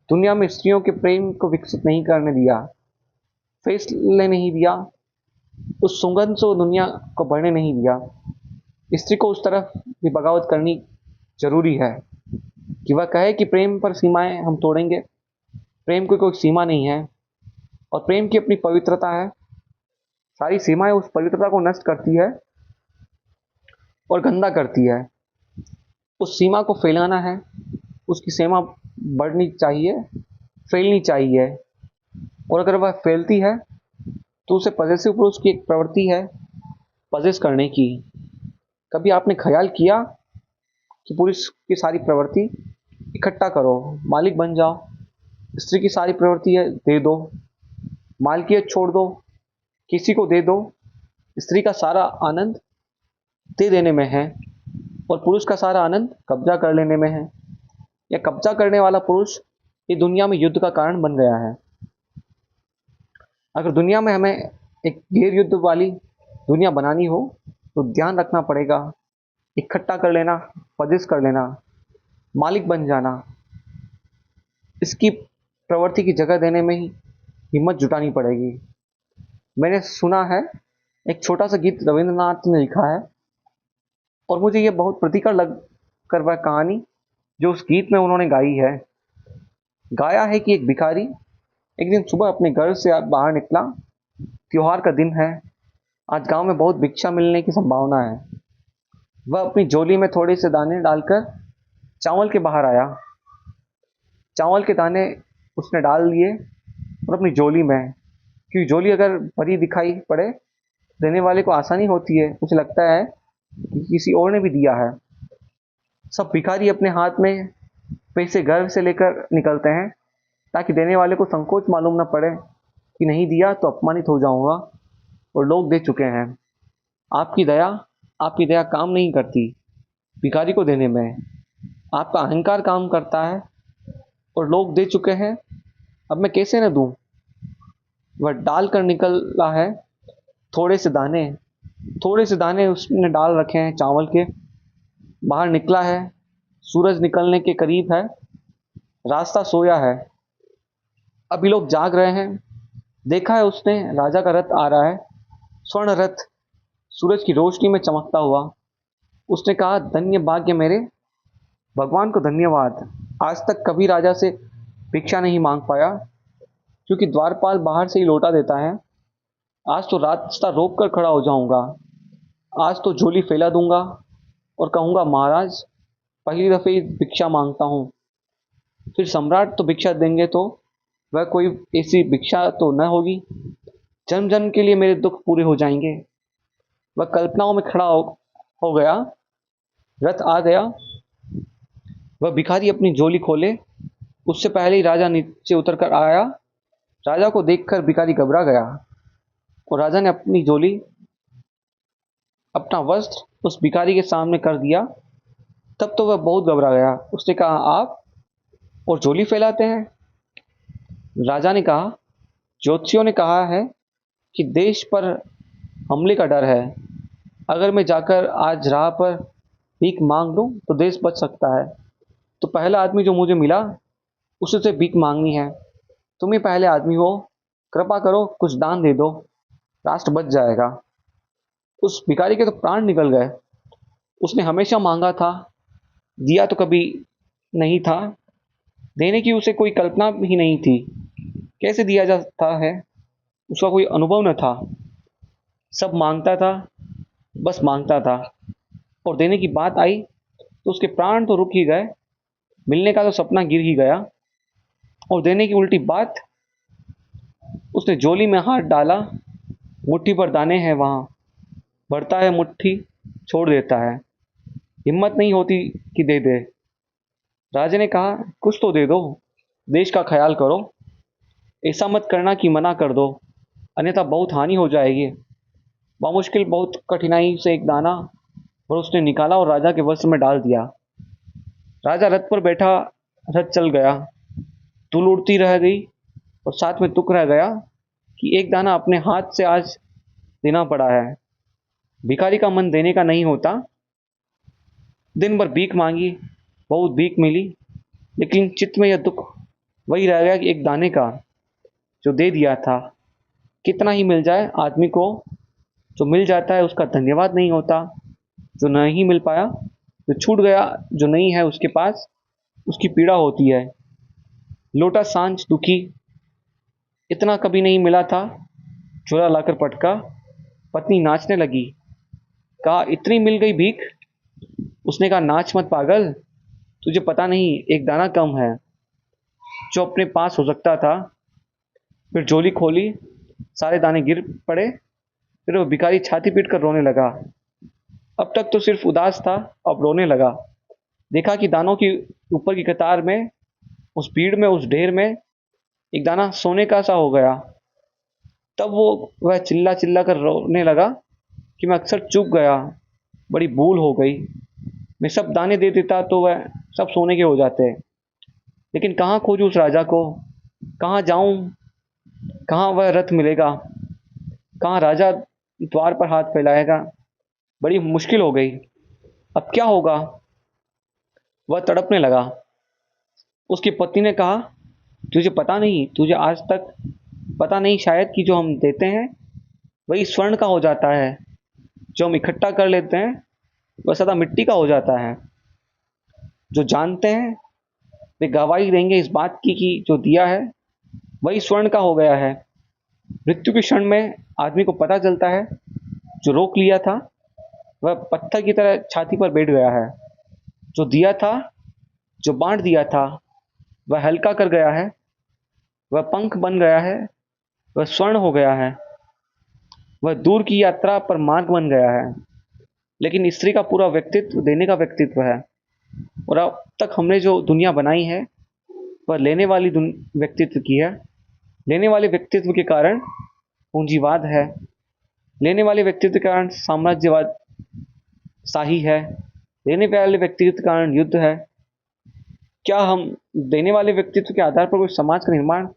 दुनिया में स्त्रियों के प्रेम को विकसित नहीं करने दिया, फैसले नहीं दिया, उस सुगंध से दुनिया को बढ़ने नहीं दिया। स्त्री को उस तरफ भी बगावत करनी जरूरी है कि वह कहे कि प्रेम पर सीमाएं हम तोड़ेंगे। प्रेम की कोई सीमा नहीं है और प्रेम की अपनी पवित्रता है। सारी सीमाएं उस पवित्रता को नष्ट करती है और गंदा करती है। उस सीमा को फैलाना है, उसकी सीमा बढ़नी चाहिए, फैलनी चाहिए। और अगर वह फैलती है तो उसे पजेसिव पुरुष की एक प्रवृत्ति है पजेस करने की। कभी आपने ख्याल किया कि पुरुष की सारी प्रवृत्ति इकट्ठा करो, मालिक बन जाओ। स्त्री की सारी प्रवृत्ति है दे दो, मालकियत छोड़ दो, किसी को दे दो। स्त्री का सारा आनंद दे देने में है और पुरुष का सारा आनंद कब्जा कर लेने में है। यह कब्जा करने वाला पुरुष ये दुनिया में युद्ध का कारण बन गया है। अगर दुनिया में हमें एक गैर युद्ध वाली दुनिया बनानी हो तो ध्यान रखना पड़ेगा, इकट्ठा कर लेना, पजेस कर लेना, मालिक बन जाना, इसकी प्रवृत्ति की जगह देने में ही हिम्मत जुटानी पड़ेगी। मैंने सुना है, एक छोटा सा गीत रविंद्रनाथ ने लिखा है और मुझे ये बहुत प्रतिकर लग कर वह कहानी जो उस गीत में उन्होंने गाई है। गाया है कि एक भिखारी एक दिन सुबह अपने घर से बाहर निकला। त्योहार का दिन है, आज गांव में बहुत भिक्षा मिलने की संभावना है। वह अपनी झोली में थोड़े से दाने डालकर चावल के बाहर आया। चावल के दाने उसने डाल दिए और अपनी झोली में, क्योंकि झोली अगर भरी दिखाई पड़े देने वाले को आसानी होती है, उसे लगता है कि किसी और ने भी दिया है। सब भिखारी अपने हाथ में पैसे घर से लेकर निकलते हैं ताकि देने वाले को संकोच मालूम न पड़े कि नहीं दिया तो अपमानित हो जाऊंगा और लोग दे चुके हैं। आपकी दया काम नहीं करती भिखारी को देने में, आपका अहंकार काम करता है और लोग दे चुके हैं, अब मैं कैसे न दूं। वह डाल कर निकला है थोड़े से दाने। थोड़े से दाने उसने डाल रखे हैं चावल के। बाहर निकला है, सूरज निकलने के करीब है, रास्ता सोया है। अभी लोग जाग रहे हैं। देखा है उसने, राजा का रथ आ रहा है, स्वर्ण रथ, सूरज की रोशनी में चमकता हुआ। उसने कहा, धन्य भाग्य मेरे, भगवान को धन्यवाद। आज तक कभी राजा से भिक्षा नहीं मांग पाया, क्योंकि द्वारपाल बाहर से ही लौटा देता है। आज तो रास्ता रोक कर खड़ा हो जाऊंगा। आज तो झोली फैला दूंगा और कहूंगा, महाराज, पहली दफे भिक्षा मांगता हूँ। फिर सम्राट तो भिक्षा देंगे, तो वह कोई ऐसी भिक्षा तो न होगी। जन्म जन्म के लिए मेरे दुख पूरे हो जाएंगे। वह कल्पनाओं में खड़ा हो गया। रथ आ गया। वह भिखारी अपनी झोली खोले, उससे पहले ही राजा नीचे उतर कर आया। राजा को देखकर भिखारी घबरा गया और राजा ने अपनी झोली, अपना वस्त्र उस भिखारी के सामने कर दिया। तब तो वह बहुत घबरा गया। उसने कहा, आप और झोली फैलाते हैं? राजा ने कहा, ज्योतिषियों ने कहा है कि देश पर हमले का डर है। अगर मैं जाकर आज राह पर भीख मांग लूं तो देश बच सकता है। तो पहला आदमी जो मुझे मिला, उसी से भीख मांगनी है। तुम ही पहले आदमी हो, कृपा करो, कुछ दान दे दो, राष्ट्र बच जाएगा। उस भिखारी के तो प्राण निकल गए। उसने हमेशा मांगा था, दिया तो कभी नहीं था। देने की उसे कोई कल्पना ही नहीं थी। कैसे दिया जाता है, उसका कोई अनुभव न था। सब मांगता था, बस मांगता था। और देने की बात आई तो उसके प्राण तो रुक ही गए, मिलने का तो सपना गिर ही गया। और देने की उल्टी बात, उसने झोली में हाथ डाला, मुट्ठी पर दाने हैं वहां, भरता है मुट्ठी, छोड़ देता है। हिम्मत नहीं होती कि दे दे। राजा ने कहा, कुछ तो दे दो, देश का ख्याल करो। ऐसा मत करना कि मना कर दो, अन्यथा बहुत हानि हो जाएगी। बामुश्किल बहुत कठिनाई से एक दाना और उसने निकाला और राजा के वस्त्र में डाल दिया। राजा रथ पर बैठा, रथ चल गया। धूल उड़ती रह गई और साथ में तुक रह गया कि एक दाना अपने हाथ से आज देना पड़ा है। भिखारी का मन देने का नहीं होता। दिन भर भीख मांगी, बहुत भीख मिली, लेकिन चित्त में यह दुख वही रह गया कि एक दाने का जो दे दिया था। कितना ही मिल जाए आदमी को, जो मिल जाता है उसका धन्यवाद नहीं होता। जो नहीं मिल पाया, जो छूट गया, जो नहीं है उसके पास, उसकी पीड़ा होती है। लोटा सांझ दुखी, इतना कभी नहीं मिला था। झोला लाकर पटका, पत्नी नाचने लगी। कहा, इतनी मिल गई भीख? उसने कहा, नाच मत पागल, तुझे पता नहीं एक दाना कम है जो अपने पास हो सकता था। फिर झोली खोली, सारे दाने गिर पड़े। फिर वो भिखारी छाती पीट कर रोने लगा। अब तक तो सिर्फ उदास था, अब रोने लगा। देखा कि दानों की ऊपर की कतार में, उस भीड़ में, उस ढेर में एक दाना सोने का सा हो गया। तब वह चिल्ला चिल्ला कर रोने लगा कि मैं अक्सर चूक गया, बड़ी भूल हो गई। मैं सब दाने दे देता तो वह सब सोने के हो जाते। लेकिन कहाँ खोजूं उस राजा को, कहाँ जाऊं, कहाँ वह रथ मिलेगा, कहाँ राजा द्वार पर हाथ फैलाएगा। बड़ी मुश्किल हो गई। अब क्या होगा? वह तड़पने लगा। उसकी पत्नी ने कहा, तुझे पता नहीं, तुझे आज तक पता नहीं शायद कि जो हम देते हैं वही स्वर्ण का हो जाता है। जो हम इकट्ठा कर लेते हैं वह सदा मिट्टी का हो जाता है। जो जानते हैं वे गवाही देंगे इस बात की कि जो दिया है वही स्वर्ण का हो गया है। मृत्यु के क्षण में आदमी को पता चलता है, जो रोक लिया था वह पत्थर की तरह छाती पर बैठ गया है। जो दिया था, जो बांट दिया था, वह हल्का कर गया है, वह पंख बन गया है, वह स्वर्ण हो गया है, वह दूर की यात्रा पर मार्ग बन गया है। लेकिन स्त्री का पूरा व्यक्तित्व देने का व्यक्तित्व है। और अब तक हमने जो दुनिया बनाई है वह लेने वाली व्यक्तित्व की है। लेने वाले व्यक्तित्व के कारण पूंजीवाद है। लेने वाले व्यक्तित्व के कारण साम्राज्यवाद शाही है। लेने वाले व्यक्तित्व के कारण युद्ध है। क्या हम देने वाले व्यक्तित्व के आधार पर कोई समाज का निर्माण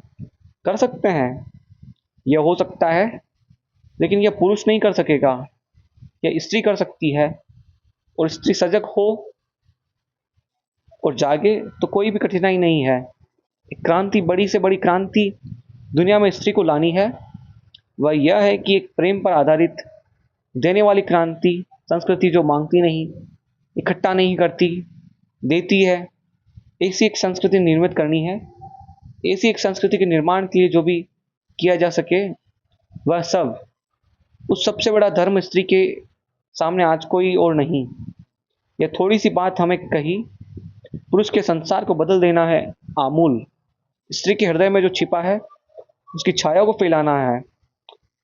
कर सकते हैं? यह हो सकता है, लेकिन यह पुरुष नहीं कर सकेगा। यह स्त्री कर सकती है, और स्त्री सजग हो और जागे तो कोई भी कठिनाई नहीं है। एक क्रांति, बड़ी से बड़ी क्रांति दुनिया में स्त्री को लानी है। वह यह है कि एक प्रेम पर आधारित देने वाली क्रांति, संस्कृति जो मांगती नहीं, इकट्ठा नहीं करती, देती है। ऐसी एक संस्कृति निर्मित करनी है। ऐसी एक संस्कृति के निर्माण के लिए जो भी किया जा सके, वह सब, उस सबसे बड़ा धर्म स्त्री के सामने आज कोई और नहीं। यह थोड़ी सी बात हमें कही, पुरुष के संसार को बदल देना है आमूल। स्त्री के हृदय में जो छिपा है, उसकी छाया को फैलाना है,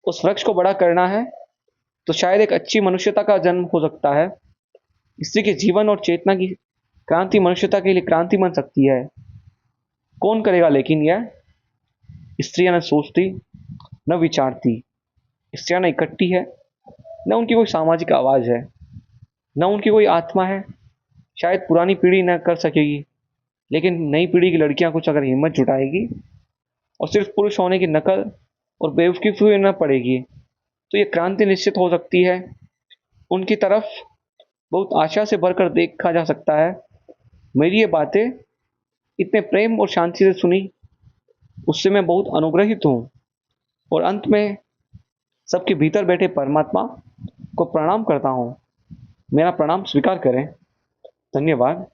उस वृक्ष को बड़ा करना है, तो शायद एक अच्छी मनुष्यता का जन्म हो सकता है। स्त्री के जीवन और चेतना की क्रांति मनुष्यता के लिए क्रांति बन सकती है। कौन करेगा लेकिन यह? स्त्रियां न सोचती, न विचारती। स्त्रियां न इकट्ठी है, न उनकी कोई सामाजिक आवाज है, न उनकी कोई आत्मा है। शायद पुरानी पीढ़ी न कर सकेगी, लेकिन नई पीढ़ी की लड़कियां कुछ अगर हिम्मत जुटाएगी और सिर्फ पुरुष होने की नकल और बेवकूफ़ी न पड़ेगी, तो ये क्रांति निश्चित हो सकती है। उनकी तरफ बहुत आशा से भरकर देखा जा सकता है। मेरी ये बातें इतने प्रेम और शांति से सुनी, उससे मैं बहुत अनुग्रहित हूँ। और अंत में सबके भीतर बैठे परमात्मा को प्रणाम करता हूँ। मेरा प्रणाम स्वीकार करें। धन्यवाद।